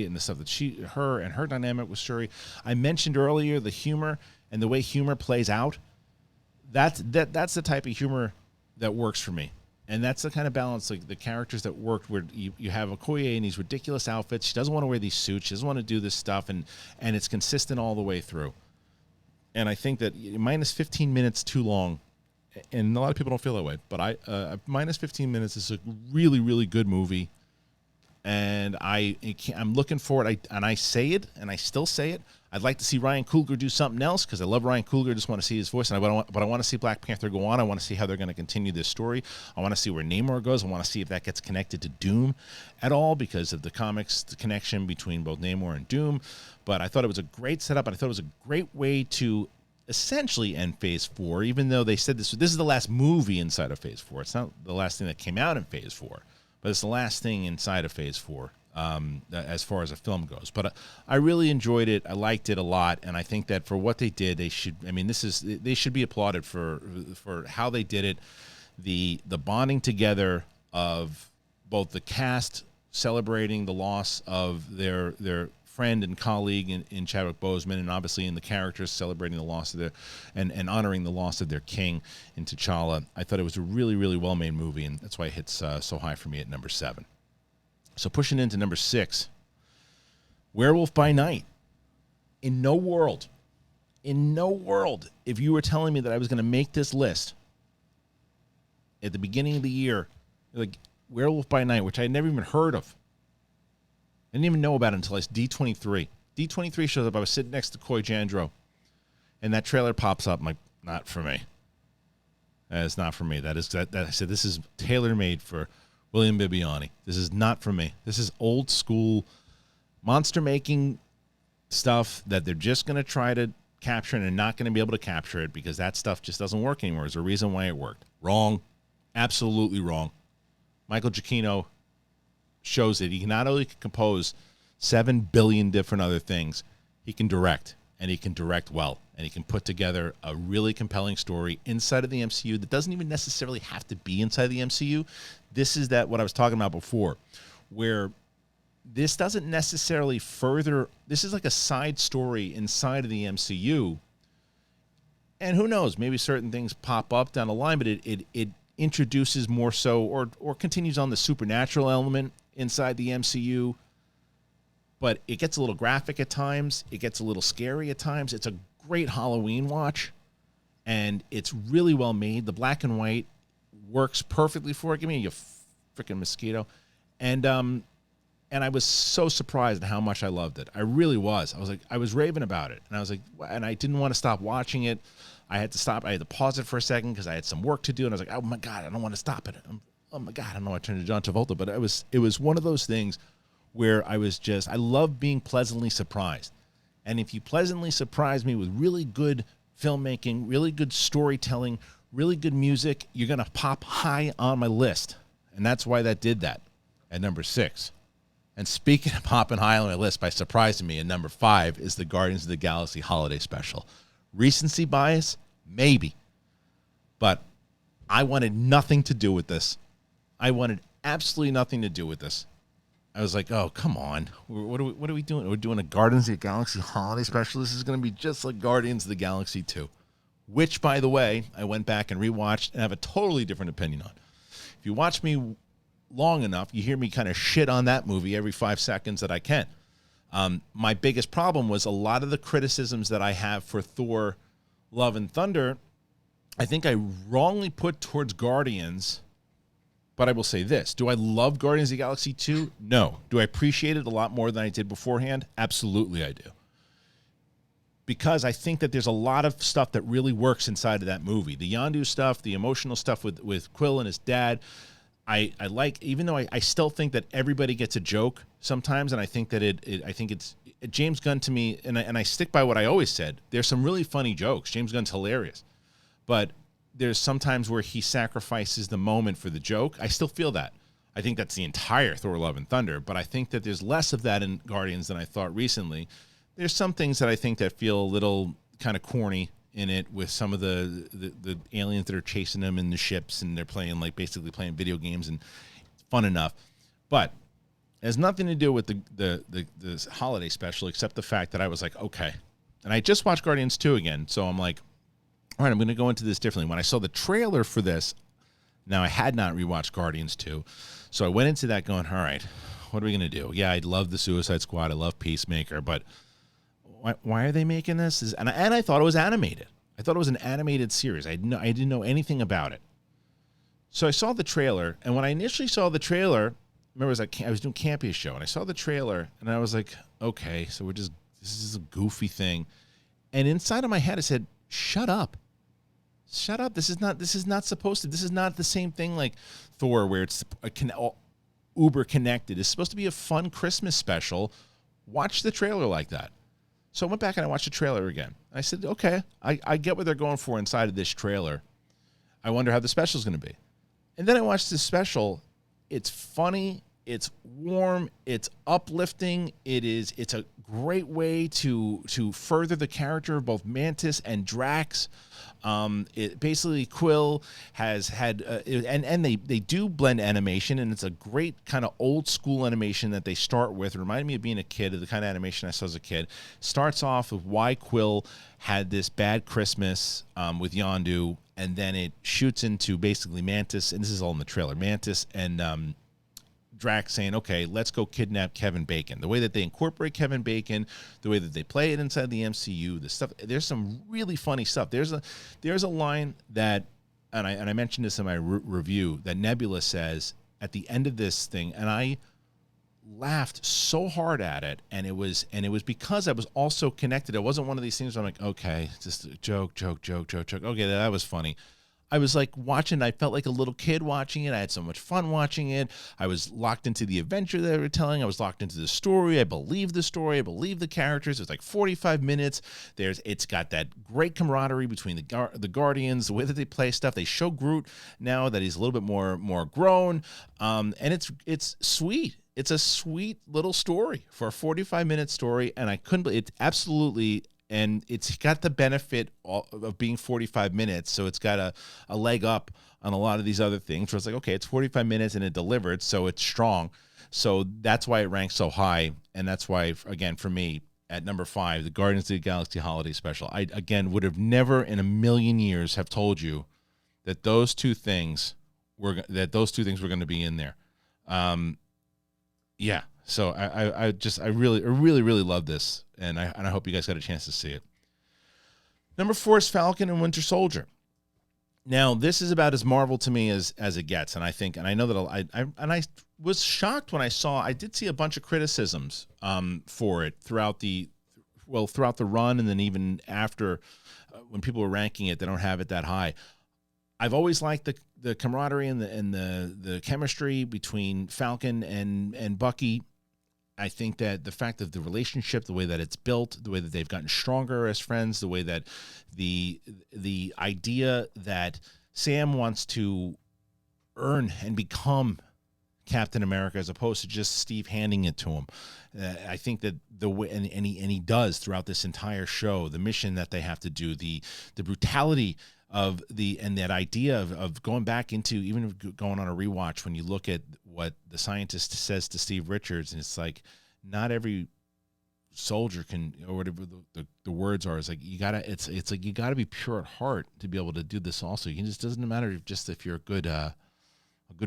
and the stuff that her dynamic with Shuri. I mentioned earlier the humor and the way humor plays out. That's the type of humor that works for me. And that's the kind of balance, like the characters that worked, where you have Okoye in these ridiculous outfits. She doesn't want to wear these suits. She doesn't want to do this stuff, and it's consistent all the way through. And I think that minus 15 minutes too long, and a lot of people don't feel that way, but minus 15 minutes is a really, really good movie. And I'm looking forward, and I say it, and I still say it. I'd like to see Ryan Coogler do something else, because I love Ryan Coogler. I just want to see his voice, but I want to see Black Panther go on. I want to see how they're going to continue this story. I want to see where Namor goes. I want to see if that gets connected to Doom at all, because of the comics, the connection between both Namor and Doom. But I thought it was a great setup, and I thought it was a great way to essentially end Phase 4, even though they said this is the last movie inside of Phase 4. It's not the last thing that came out in Phase 4, but it's the last thing inside of Phase 4. As far as a film goes, but I really enjoyed it. I liked it a lot, and I think that for what they did, they should be applauded for how they did it. The bonding together of both the cast celebrating the loss of their friend and colleague in Chadwick Boseman, and obviously in the characters celebrating the loss of and honoring the loss of their king in T'Challa. I thought it was a really, really well-made movie, and that's why it hits so high for me at number 7. So pushing into number 6, Werewolf by Night. In no world, if you were telling me that I was going to make this list at the beginning of the year, like Werewolf by Night, which I had never even heard of. I didn't even know about it until I was D23. D23 shows up. I was sitting next to Coy Jandreau, and that trailer pops up. I'm like, not for me. That is not for me. That I said, this is tailor-made for William Bibiani. This is not for me. This is old school monster making stuff that they're just going to try to capture, and they're not going to be able to capture it because that stuff just doesn't work anymore. There's a reason why it worked. Wrong. Absolutely wrong. Michael Giacchino shows that he not only can compose 7 billion different other things, he can direct, and he can direct well, and he can put together a really compelling story inside of the MCU that doesn't even necessarily have to be inside the MCU. This is what I was talking about before, where this doesn't necessarily further. This is like a side story inside of the MCU, and who knows? Maybe certain things pop up down the line, but it introduces more so, or continues on the supernatural element inside the MCU. But it gets a little graphic at times. It gets a little scary at times. It's a great Halloween watch, and it's really well made. The black and white works perfectly for it. Give me a freaking mosquito. And I was so surprised at how much I loved it. I really was. I was raving about it. And I was like, and I didn't want to stop watching it. I had to stop. I had to pause it for a second because I had some work to do. And I was like, oh my God, I don't want to stop it. Oh my God, I don't know. I turned to John Travolta, but it was one of those things where I love being pleasantly surprised. And if you pleasantly surprise me with really good filmmaking, really good storytelling, really good music, you're going to pop high on my list. And that's why that did that at number 6. And speaking of popping high on my list by surprising me, at number 5 is the Guardians of the Galaxy Holiday Special. Recency bias? Maybe. But I wanted nothing to do with this. I wanted absolutely nothing to do with this. I was like, oh, come on. What are we doing? We're doing a Guardians of the Galaxy Holiday Special. This is going to be just like Guardians of the Galaxy 2, which, by the way, I went back and rewatched and have a totally different opinion on. If you watch me long enough, you hear me kind of shit on that movie every 5 seconds that I can. My biggest problem was a lot of the criticisms that I have for Thor, Love and Thunder, I think I wrongly put towards Guardians. But I will say this. Do I love Guardians of the Galaxy 2? No. Do I appreciate it a lot more than I did beforehand? Absolutely I do. Because I think that there's a lot of stuff that really works inside of that movie. The Yondu stuff, the emotional stuff with Quill and his dad, I like, even though I still think that everybody gets a joke sometimes, and I think that I think it's James Gunn to me, and I stick by what I always said. There's some really funny jokes. James Gunn's hilarious, but there's sometimes where he sacrifices the moment for the joke. I still feel that. I think that's the entire Thor: Love and Thunder, but I think that there's less of that in Guardians than I thought recently. There's some things that I think that feel a little kind of corny in it, with some of the aliens that are chasing them in the ships, and they're playing, like, basically playing video games, and it's fun enough. But it has nothing to do with the holiday special, except the fact that I was like, okay. And I just watched Guardians 2 again, so I'm like, all right, I'm going to go into this differently. When I saw the trailer for this, now I had not rewatched Guardians 2, so I went into that going, all right, what are we going to do? Yeah, I love the Suicide Squad, I love Peacemaker, but why are they making this? And I thought it was animated. I thought it was an animated series. I didn't know anything about it. So I saw the trailer, and when I initially saw the trailer, remember, I was doing Campy's show, and I saw the trailer, and I was like, okay, so this is a goofy thing. And inside of my head, I said, shut up. Shut up. This is not supposed to. This is not the same thing like Thor, where it's uber connected. It's supposed to be a fun Christmas special. Watch the trailer like that. So I went back and I watched the trailer again. I said, okay, I get what they're going for inside of this trailer. I wonder how the special is going to be. And then I watched this special. It's funny. It's warm. It's uplifting. It's a great way to further the character of both Mantis and Drax. It basically, Quill has had and they do blend animation, and it's a great kind of old school animation that they start with. It reminded me of being a kid, of the kind of animation I saw as a kid. Starts off with why Quill had this bad Christmas with Yondu, and then it shoots into basically Mantis, and this is all in the trailer. Mantis and Drax saying, okay, let's go kidnap Kevin Bacon. The way that they incorporate Kevin Bacon, the way that they play it inside the MCU, the stuff, there's some really funny stuff. There's a line that, and I mentioned this in my review, that Nebula says at the end of this thing, and I laughed so hard at it, and it was because I was also connected. It wasn't one of these things where I'm like, okay, just a joke. Okay, that was funny. I was like watching, I felt like a little kid watching it. I had so much fun watching it. I was locked into the adventure that they were telling. I was locked into the story. I believed the story. I believed the characters. It was like 45 minutes. It's got that great camaraderie between the Guardians, the way that they play stuff. They show Groot now that he's a little bit more grown. And it's sweet. It's a sweet little story for a 45-minute story. And I couldn't believe it. Absolutely. And it's got the benefit of being 45 minutes, so it's got a leg up on a lot of these other things. Where it's like, okay, it's 45 minutes and it delivered, so it's strong. So that's why it ranks so high, and that's why, again, for me, at number 5, the Guardians of the Galaxy Holiday Special. I, again, would have never in a million years have told you that those two things were going to be in there. Yeah. So I really love this, and I hope you guys got a chance to see it. Number 4 is Falcon and Winter Soldier. Now, this is about as Marvel to me as it gets, and I know that I was shocked when I did see a bunch of criticisms for it throughout the run, and then even after when people were ranking it, they don't have it that high. I've always liked the camaraderie and the chemistry between Falcon and Bucky. I think that the fact of the relationship, the way that it's built, the way that they've gotten stronger as friends, the way that the idea that Sam wants to earn and become Captain America as opposed to just Steve handing it to him. I think that the way and he does throughout this entire show, the mission that they have to do, the brutality of that idea of going back into, even going on a rewatch, when you look at what the scientist says to Steve Richards, and it's like, not every soldier can, or whatever the words are, it's like you gotta be pure at heart to be able to do this. Also, it just doesn't matter if you're a good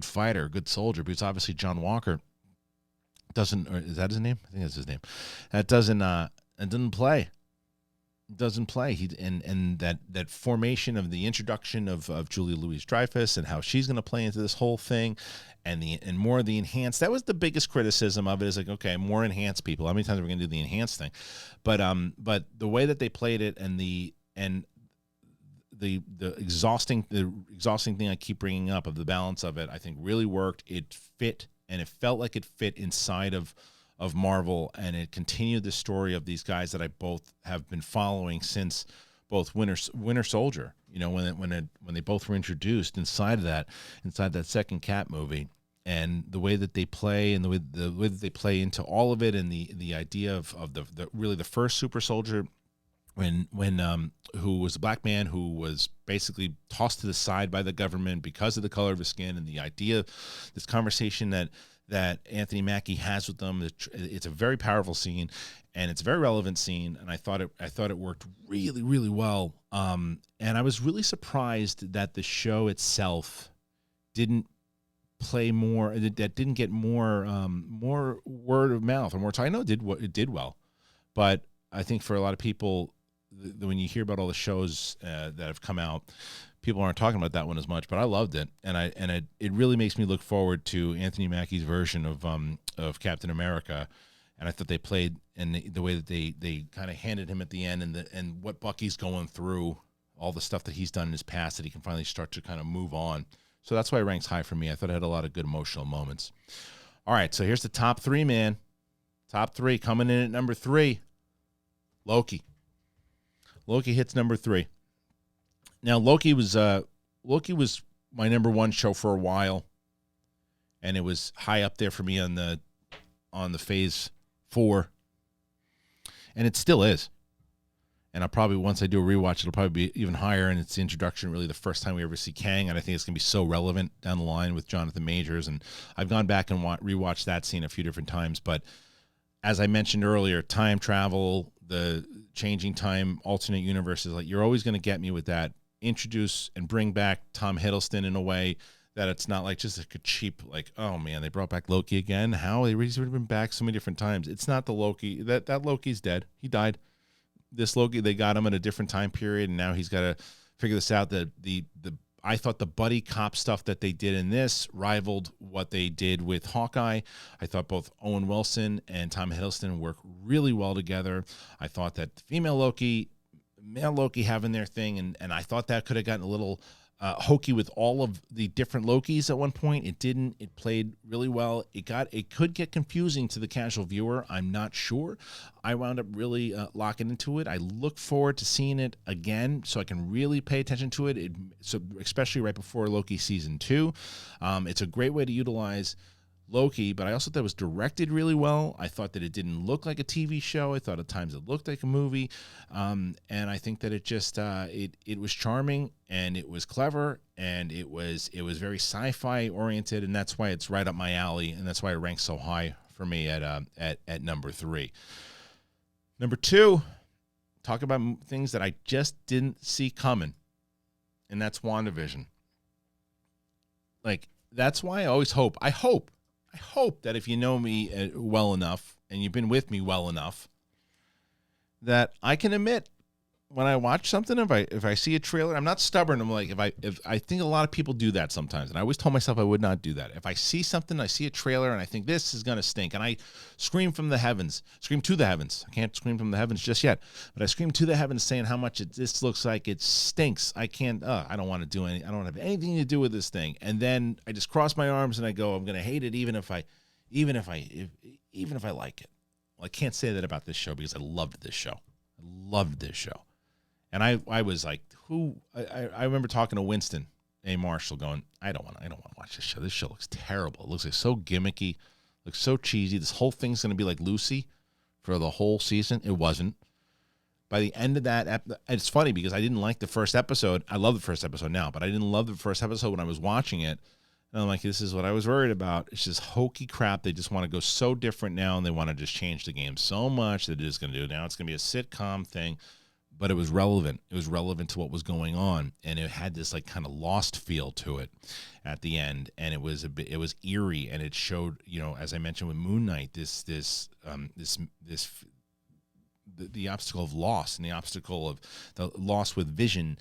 fighter, a good soldier, because obviously John Walker doesn't, or is that his name? I think that's his name. That doesn't play. Doesn't play. And that formation of the introduction of Julia Louis-Dreyfus and how she's going to play into this whole thing, and more of the enhanced. That was the biggest criticism of it, is like, okay, more enhanced people. How many times are we going to do the enhanced thing? But the way that they played it, and the exhausting thing I keep bringing up of the balance of it, I think really worked. It fit, and it felt like it fit inside of Marvel, and it continued the story of these guys that I both have been following since both Winter Soldier. When they both were introduced inside that second Cap movie, and the way that they play, and the way that they play into all of it, and the idea of the really the first super soldier, when who was a black man who was basically tossed to the side by the government because of the color of his skin, and the idea, this conversation that Anthony Mackie has with them. It's a very powerful scene, and it's a very relevant scene, and I thought it worked really, really well. And I was really surprised that the show itself didn't play more, that didn't get more word of mouth or more time. I know it did well, but I think for a lot of people, when you hear about all the shows that have come out, people aren't talking about that one as much, but I loved it, and it really makes me look forward to Anthony Mackie's version of Captain America, and I thought they played, and the way that they kind of handed him at the end, and what Bucky's going through, all the stuff that he's done in his past, that he can finally start to kind of move on. So that's why it ranks high for me. I thought it had a lot of good emotional moments. All right, so here's the top three, man. Top three coming in at number 3. Loki. Loki hits number 3. Now, Loki was my number 1 show for a while, and it was high up there for me on the Phase 4, and it still is. And I'll probably, once I do a rewatch, it'll probably be even higher. And it's the introduction, really the first time we ever see Kang, and I think it's gonna be so relevant down the line with Jonathan Majors. And I've gone back and rewatched that scene a few different times. But as I mentioned earlier, time travel, the changing time, alternate universes, like, you're always gonna get me with that. Introduce and bring back Tom Hiddleston in a way that it's not like just like a cheap, like, oh man, they brought back Loki again. How? He's already been back so many different times. It's not the Loki. That Loki's dead. He died. This Loki, they got him at a different time period, and now he's got to figure this out. I thought the buddy cop stuff that they did in this rivaled what they did with Hawkeye. I thought both Owen Wilson and Tom Hiddleston work really well together. I thought that female Loki, male Loki having their thing, and I thought that could have gotten a little hokey with all of the different Lokis at one point. It didn't. It played really well. It could get confusing to the casual viewer. I'm not sure. I wound up really locking into it. I look forward to seeing it again so I can really pay attention to it. So especially right before Loki season 2. It's a great way to utilize Loki, but I also thought it was directed really well. I thought that it didn't look like a TV show. I thought at times it looked like a movie, and I think that it just it was charming, and it was clever, and it was very sci-fi oriented, and that's why it's right up my alley, and that's why it ranks so high for me at number 3. Number 2, talk about things that I just didn't see coming, and that's WandaVision. Like, that's why I always hope. I hope that if you know me well enough, and you've been with me well enough, that I can admit when I watch something, if I see a trailer, I'm not stubborn. I'm like, if I think a lot of people do that sometimes, and I always told myself I would not do that. If I see something, I see a trailer, and I think this is gonna stink, and I scream to the heavens. I can't scream from the heavens just yet, but I scream to the heavens saying how much this looks like it stinks. I can't. I don't want to do any. I don't have anything to do with this thing. And then I just cross my arms and I go, I'm gonna hate it, even if I like it. Well, I can't say that about this show because I loved this show. And I was like, I remember talking to Winston A. Marshall going, I don't want to watch this show. This show looks terrible. It looks like so gimmicky, looks so cheesy. This whole thing's going to be like Lucy for the whole season. It wasn't. By the end of that, it's funny because I didn't like the first episode. I love the first episode now, but I didn't love the first episode when I was watching it. And I'm like, this is what I was worried about. It's just hokey crap. They just want to go so different now, and they want to just change the game so much that it is going to do. Now it's going to be a sitcom thing. But it was relevant. It was relevant to what was going on, and it had this like kind of lost feel to it at the end, and it was eerie, and it showed, as I mentioned with MoonKnight, the obstacle of loss, and the obstacle of the loss with Vision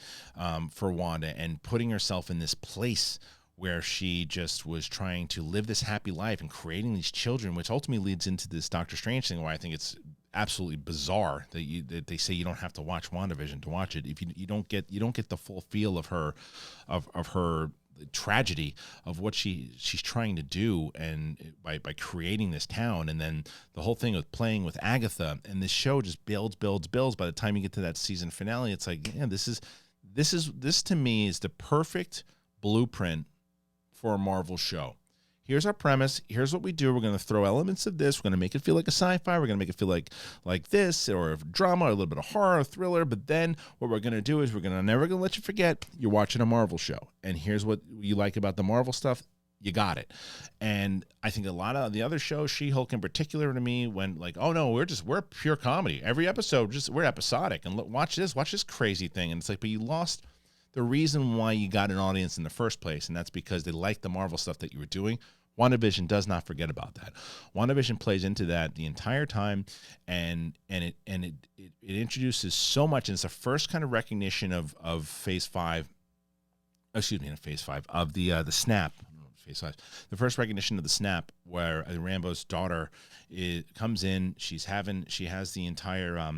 for Wanda, and putting herself in this place where she just was trying to live this happy life and creating these children, which ultimately leads into this Doctor Strange thing, where I think it's absolutely bizarre that they say you don't have to watch WandaVision to watch it. If you don't get the full feel of her tragedy of what she's trying to do, and by creating this town, and then the whole thing with playing with Agatha, and this show just builds. By the time you get to that season finale, it's like, yeah, this to me is the perfect blueprint for a Marvel show. Here's our premise. Here's what we do. We're going to throw elements of this. We're going to make it feel like a sci-fi. We're going to make it feel like this, or a drama, or a little bit of horror, thriller. But then what we're going to do is we're never going to let you forget you're watching a Marvel show. And here's what you like about the Marvel stuff. You got it. And I think a lot of the other shows, She-Hulk in particular, to me, went like, oh no, we're pure comedy. Every episode, we're episodic. And watch this crazy thing. And it's like, but you lost the reason why you got an audience in the first place, and that's because they liked the Marvel stuff that you were doing. WandaVision does not forget about that. WandaVision plays into that the entire time, and it introduces so much, and it's the first kind of recognition of Phase 5. Excuse me, not Phase 5, of the snap. Phase 5. The first recognition of the snap, where Rambo's daughter comes in. She has the entire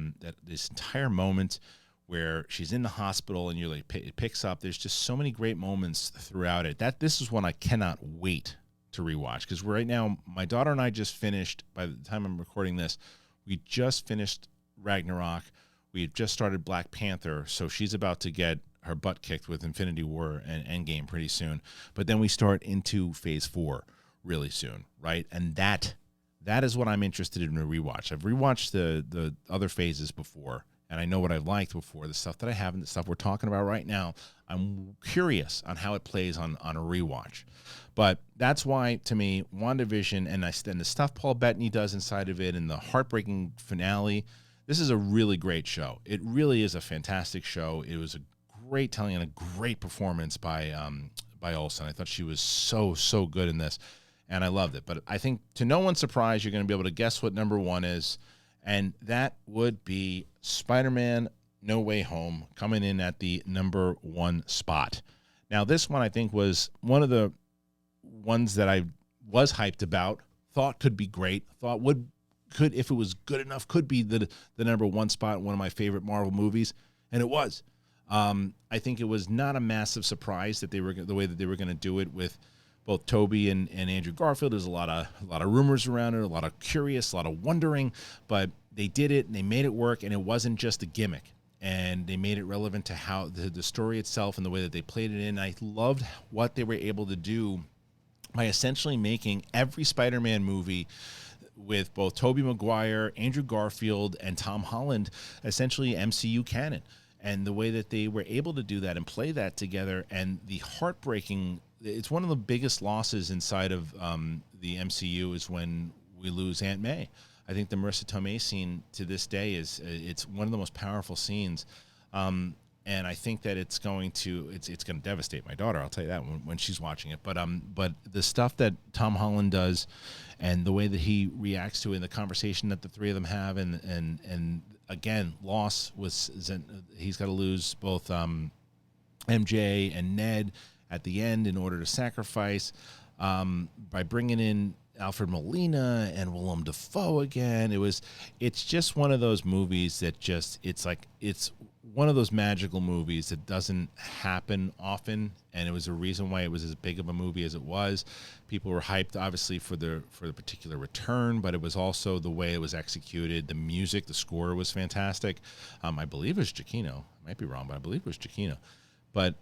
this entire moment where she's in the hospital, and you're like, it picks up. There's just so many great moments throughout it. This is one I cannot wait to rewatch, because right now my daughter and I just finished, by the time I'm recording this, we just finished Ragnarok. We just started Black Panther, so she's about to get her butt kicked with Infinity War and Endgame pretty soon. But then we start into Phase 4 really soon, right? And that is what I'm interested in a rewatch. I've rewatched the other phases before, and I know what I've liked before, the stuff that I haven't, the stuff we're talking about right now. I'm curious on how it plays on a rewatch. But that's why, to me, WandaVision and the stuff Paul Bettany does inside of it, and the heartbreaking finale, this is a really great show. It really is a fantastic show. It was a great telling and a great performance by Olsen. I thought she was so good in this, and I loved it. But I think, to no one's surprise, you're going to be able to guess what number one is, and that would be Spider-Man No Way Home, coming in at the number 1 spot. Now, this one I think was one of the ones that I was hyped about, thought could be great, could, if it was good enough, could be the number 1 spot, one of my favorite Marvel movies, and it was. I think it was not a massive surprise that the way that they were going to do it with both Toby and Andrew Garfield. There's a lot of rumors around it, a lot of curious, a lot of wondering, but they did it and they made it work, and it wasn't just a gimmick. And they made it relevant to how the story itself and the way that they played it in. I loved what they were able to do by essentially making every Spider-Man movie with both Tobey Maguire, Andrew Garfield, and Tom Holland essentially MCU canon. And the way that they were able to do that and play that together, and the heartbreaking, it's one of the biggest losses inside of the MCU is when we lose Aunt May. I think the Marissa Tomei scene to this day it's one of the most powerful scenes, and I think that it's going to devastate my daughter. I'll tell you that when she's watching it. But the stuff that Tom Holland does, and the way that he reacts to it, and the conversation that the three of them have, and again, loss he's got to lose both MJ and Ned at the end in order to sacrifice, by bringing in Alfred Molina and Willem Dafoe again. It's just one of those movies that it's one of those magical movies that doesn't happen often, and it was a reason why it was as big of a movie as it was. People were hyped, obviously, for the particular return, but it was also the way it was executed. The music, the score was fantastic. I believe it was Giacchino. I might be wrong, but I believe it was Giacchino. But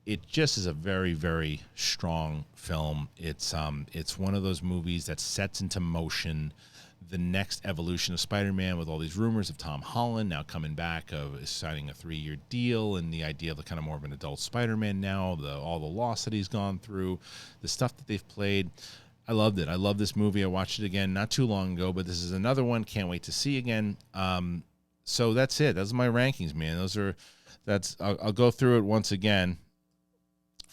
it just is a very, very strong film. It's one of those movies that sets into motion the next evolution of Spider-Man, with all these rumors of Tom Holland now coming back, of signing a 3-year deal, and the idea of the kind of more of an adult Spider-Man now, all the loss that he's gone through, the stuff that they've played. I loved it. I love this movie. I watched it again not too long ago, but this is another one. Can't wait to see again. So that's it. Those are my rankings, man. I'll go through it once again.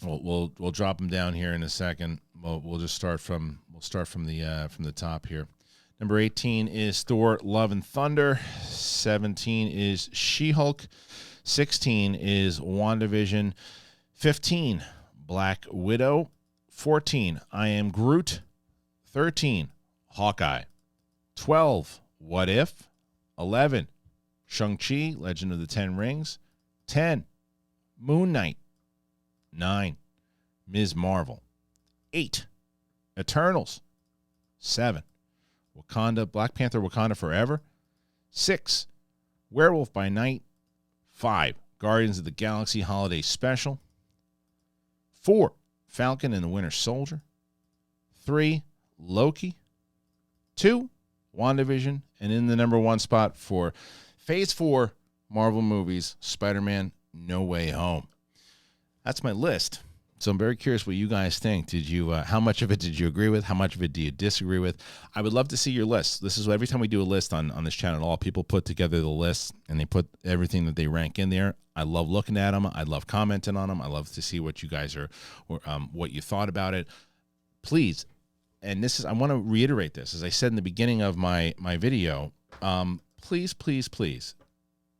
We'll drop them down here in a second. We'll just start from the top here. Number 18 is Thor: Love and Thunder. 17 is She-Hulk. 16 is WandaVision. 15, Black Widow. 14, I Am Groot. 13, Hawkeye. 12, What If. 11, Shang-Chi, Legend of the Ten Rings. 10, MoonKnight. 9, Ms. Marvel. 8, Eternals. 7, Black Panther Wakanda Forever. 6, Werewolf by Night. 5, Guardians of the Galaxy Holiday Special. 4, Falcon and the Winter Soldier. 3, Loki. 2, WandaVision. And in the number 1 spot for Phase 4 Marvel movies, Spider-Man No Way Home. That's my list. So I'm very curious what you guys think. How much of it did you agree with? How much of it do you disagree with? I would love to see your list. This is every time we do a list on this channel, all people put together the lists and they put everything that they rank in there. I love looking at them. I love commenting on them. I love to see what you guys what you thought about it. Please, and I want to reiterate this, as I said in the beginning of my video, please, please, please,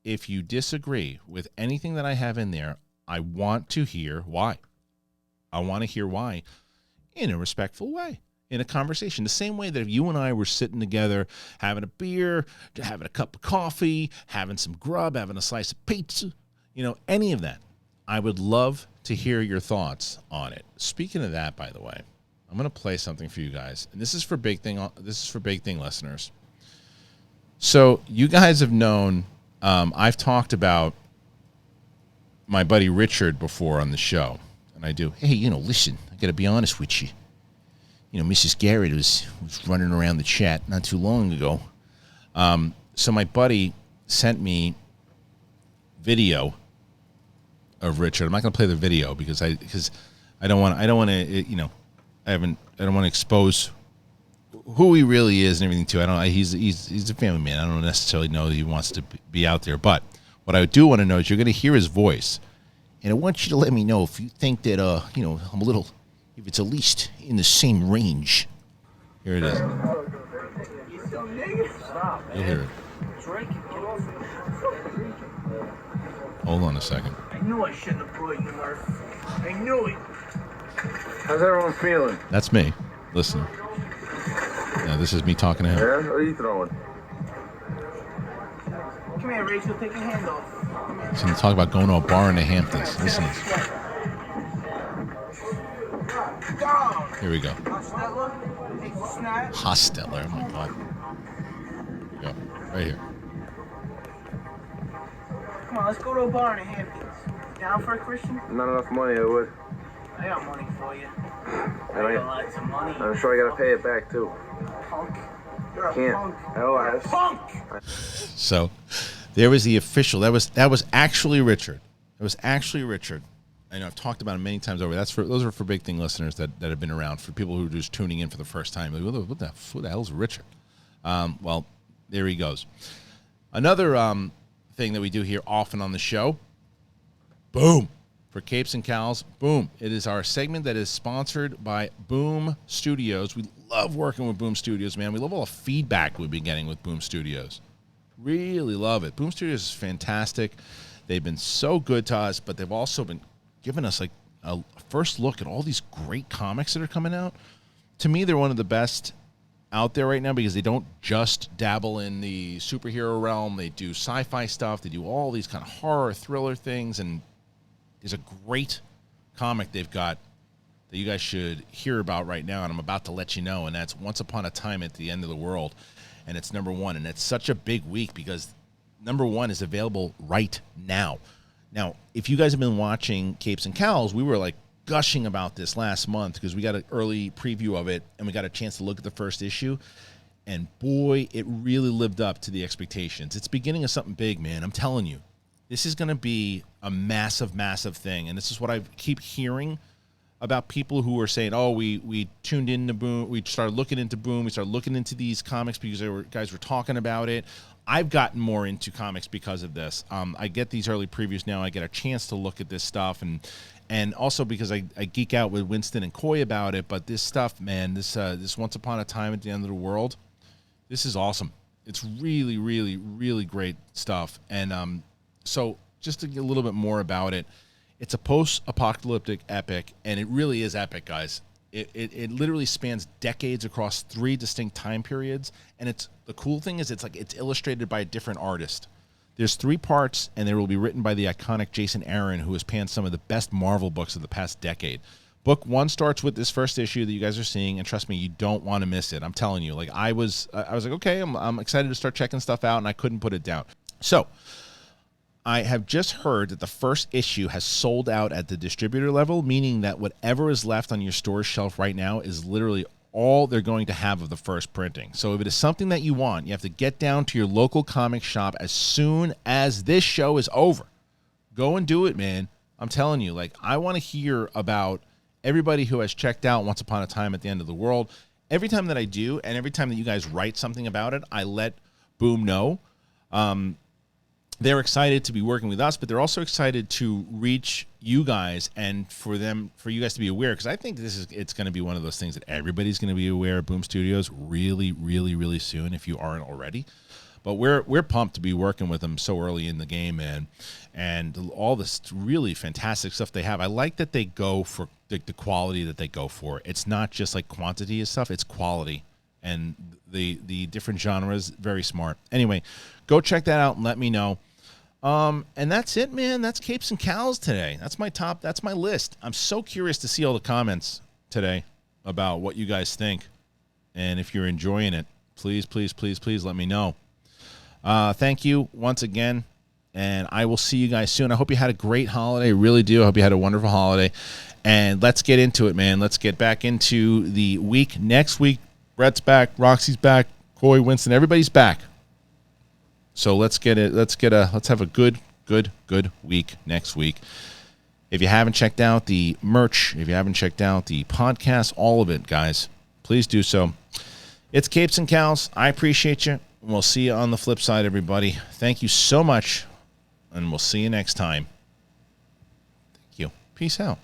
if you disagree with anything that I have in there, I want to hear why. I want to hear why in a respectful way, in a conversation. The same way that if you and I were sitting together, having a beer, having a cup of coffee, having some grub, having a slice of pizza, any of that, I would love to hear your thoughts on it. Speaking of that, by the way, I'm going to play something for you guys. And this is for Big Thing listeners. So you guys have known, I've talked about my buddy Richard before on the show. And I do, hey, listen, I got to be honest with you. Mrs. Garrett was running around the chat not too long ago. So my buddy sent me video of Richard. I'm not going to play the video because I don't want to, I don't want to expose who he really is and everything too. He's a family man. I don't necessarily know that he wants to be out there, but what I do want to know is you're going to hear his voice. And I want you to let me know if you think that, I'm a little, if it's at least in the same range. Here it is. You'll hear it. Hold on a second. I knew I shouldn't have brought you, Murph. I knew it. How's everyone feeling? That's me. Listen. Now, this is me talking to him. Yeah? What are you throwing? Come here, Rachel. Take your hand off. He's going to talk about going to a bar in the Hamptons. Listen to this. Here we go. Hostetler. Oh, my God. Here we go. Right here. Come on, let's go to a bar in the Hamptons. Down for it, Christian? Not enough money, I would. I got money for you. I got lots of money. I'm sure I got to pay it back, too. Punk. You're a Can't. punk. Oh, Punk! So there was the official. That was actually Richard. It was actually Richard. I know I've talked about him many times over. Those are for Big Thing listeners that have been around. For people who are just tuning in for the first time, like, what the hell is Richard? Well, there he goes. Another thing that we do here often on the show. Boom. For Capes and Cowls, boom. It is our segment that is sponsored by Boom Studios. We love working with Boom Studios, man. We love all the feedback we've been getting with Boom Studios. Really love it. Boom Studios is fantastic. They've been so good to us, but they've also been giving us like a first look at all these great comics that are coming out. To me, they're one of the best out there right now because they don't just dabble in the superhero realm. They do sci-fi stuff. They do all these kind of horror thriller things, and there's a great comic they've got that you guys should hear about right now, and I'm about to let you know, and that's Once Upon a Time at the End of the World, and it's number 1, and it's such a big week because number 1 is available right now. Now, if you guys have been watching Capes and Cowls, we were like gushing about this last month because we got an early preview of it, and we got a chance to look at the first issue, and boy, it really lived up to the expectations. It's beginning of something big, man. I'm telling you. This is going to be a massive, massive thing. And this is what I keep hearing about people who are saying, oh, we tuned into Boom. We started looking into Boom. We started looking into these comics because guys were talking about it. I've gotten more into comics because of this. I get these early previews now. I get a chance to look at this stuff. And also because I geek out with Winston and Coy about it. But this stuff, man, this Once Upon a Time at the End of the World, this is awesome. It's really, really, really great stuff. And so just to get a little bit more about it, it's a post-apocalyptic epic, and it really is epic, guys. It literally spans decades across 3 distinct time periods, and the cool thing is it's illustrated by a different artist. There's 3 parts, and they will be written by the iconic Jason Aaron, who has penned some of the best Marvel books of the past decade. Book 1 starts with this first issue that you guys are seeing, and trust me, you don't want to miss it. I'm telling you, like I was like, okay, I'm excited to start checking stuff out, and I couldn't put it down. So I have just heard that the first issue has sold out at the distributor level, meaning that whatever is left on your store's shelf right now is literally all they're going to have of the first printing. So if it is something that you want, you have to get down to your local comic shop as soon as this show is over. Go and do it, man. I'm telling you, like, I want to hear about everybody who has checked out Once Upon a Time at the End of the World. Every time that I do, and every time that you guys write something about it, I let Boom know. They're excited to be working with us, but they're also excited to reach you guys and for you guys to be aware, because I think it's going to be one of those things that everybody's going to be aware of Boom Studios really, really, really soon if you aren't already. But we're pumped to be working with them so early in the game, man, and all this really fantastic stuff they have. I like that they go for the quality that they go for. It's not just like quantity of stuff; it's quality, and the different genres. Very smart. Anyway, go check that out and let me know. And that's it, man. That's Capes and Cowls today. That's my list. I'm so curious to see all the comments today about what you guys think. And if you're enjoying it, please, please, please, please let me know. Thank you once again. And I will see you guys soon. I hope you had a great holiday. I really do. I hope you had a wonderful holiday. And let's get into it, man. Let's get back into the week. Next week, Brett's back. Roxy's back. Coy, Winston, everybody's back. So let's have a good week next week. If you haven't checked out the merch, if you haven't checked out the podcast, all of it, guys, please do so. It's Capes and Cowls. I appreciate you. And we'll see you on the flip side, everybody. Thank you so much, and we'll see you next time. Thank you. Peace out.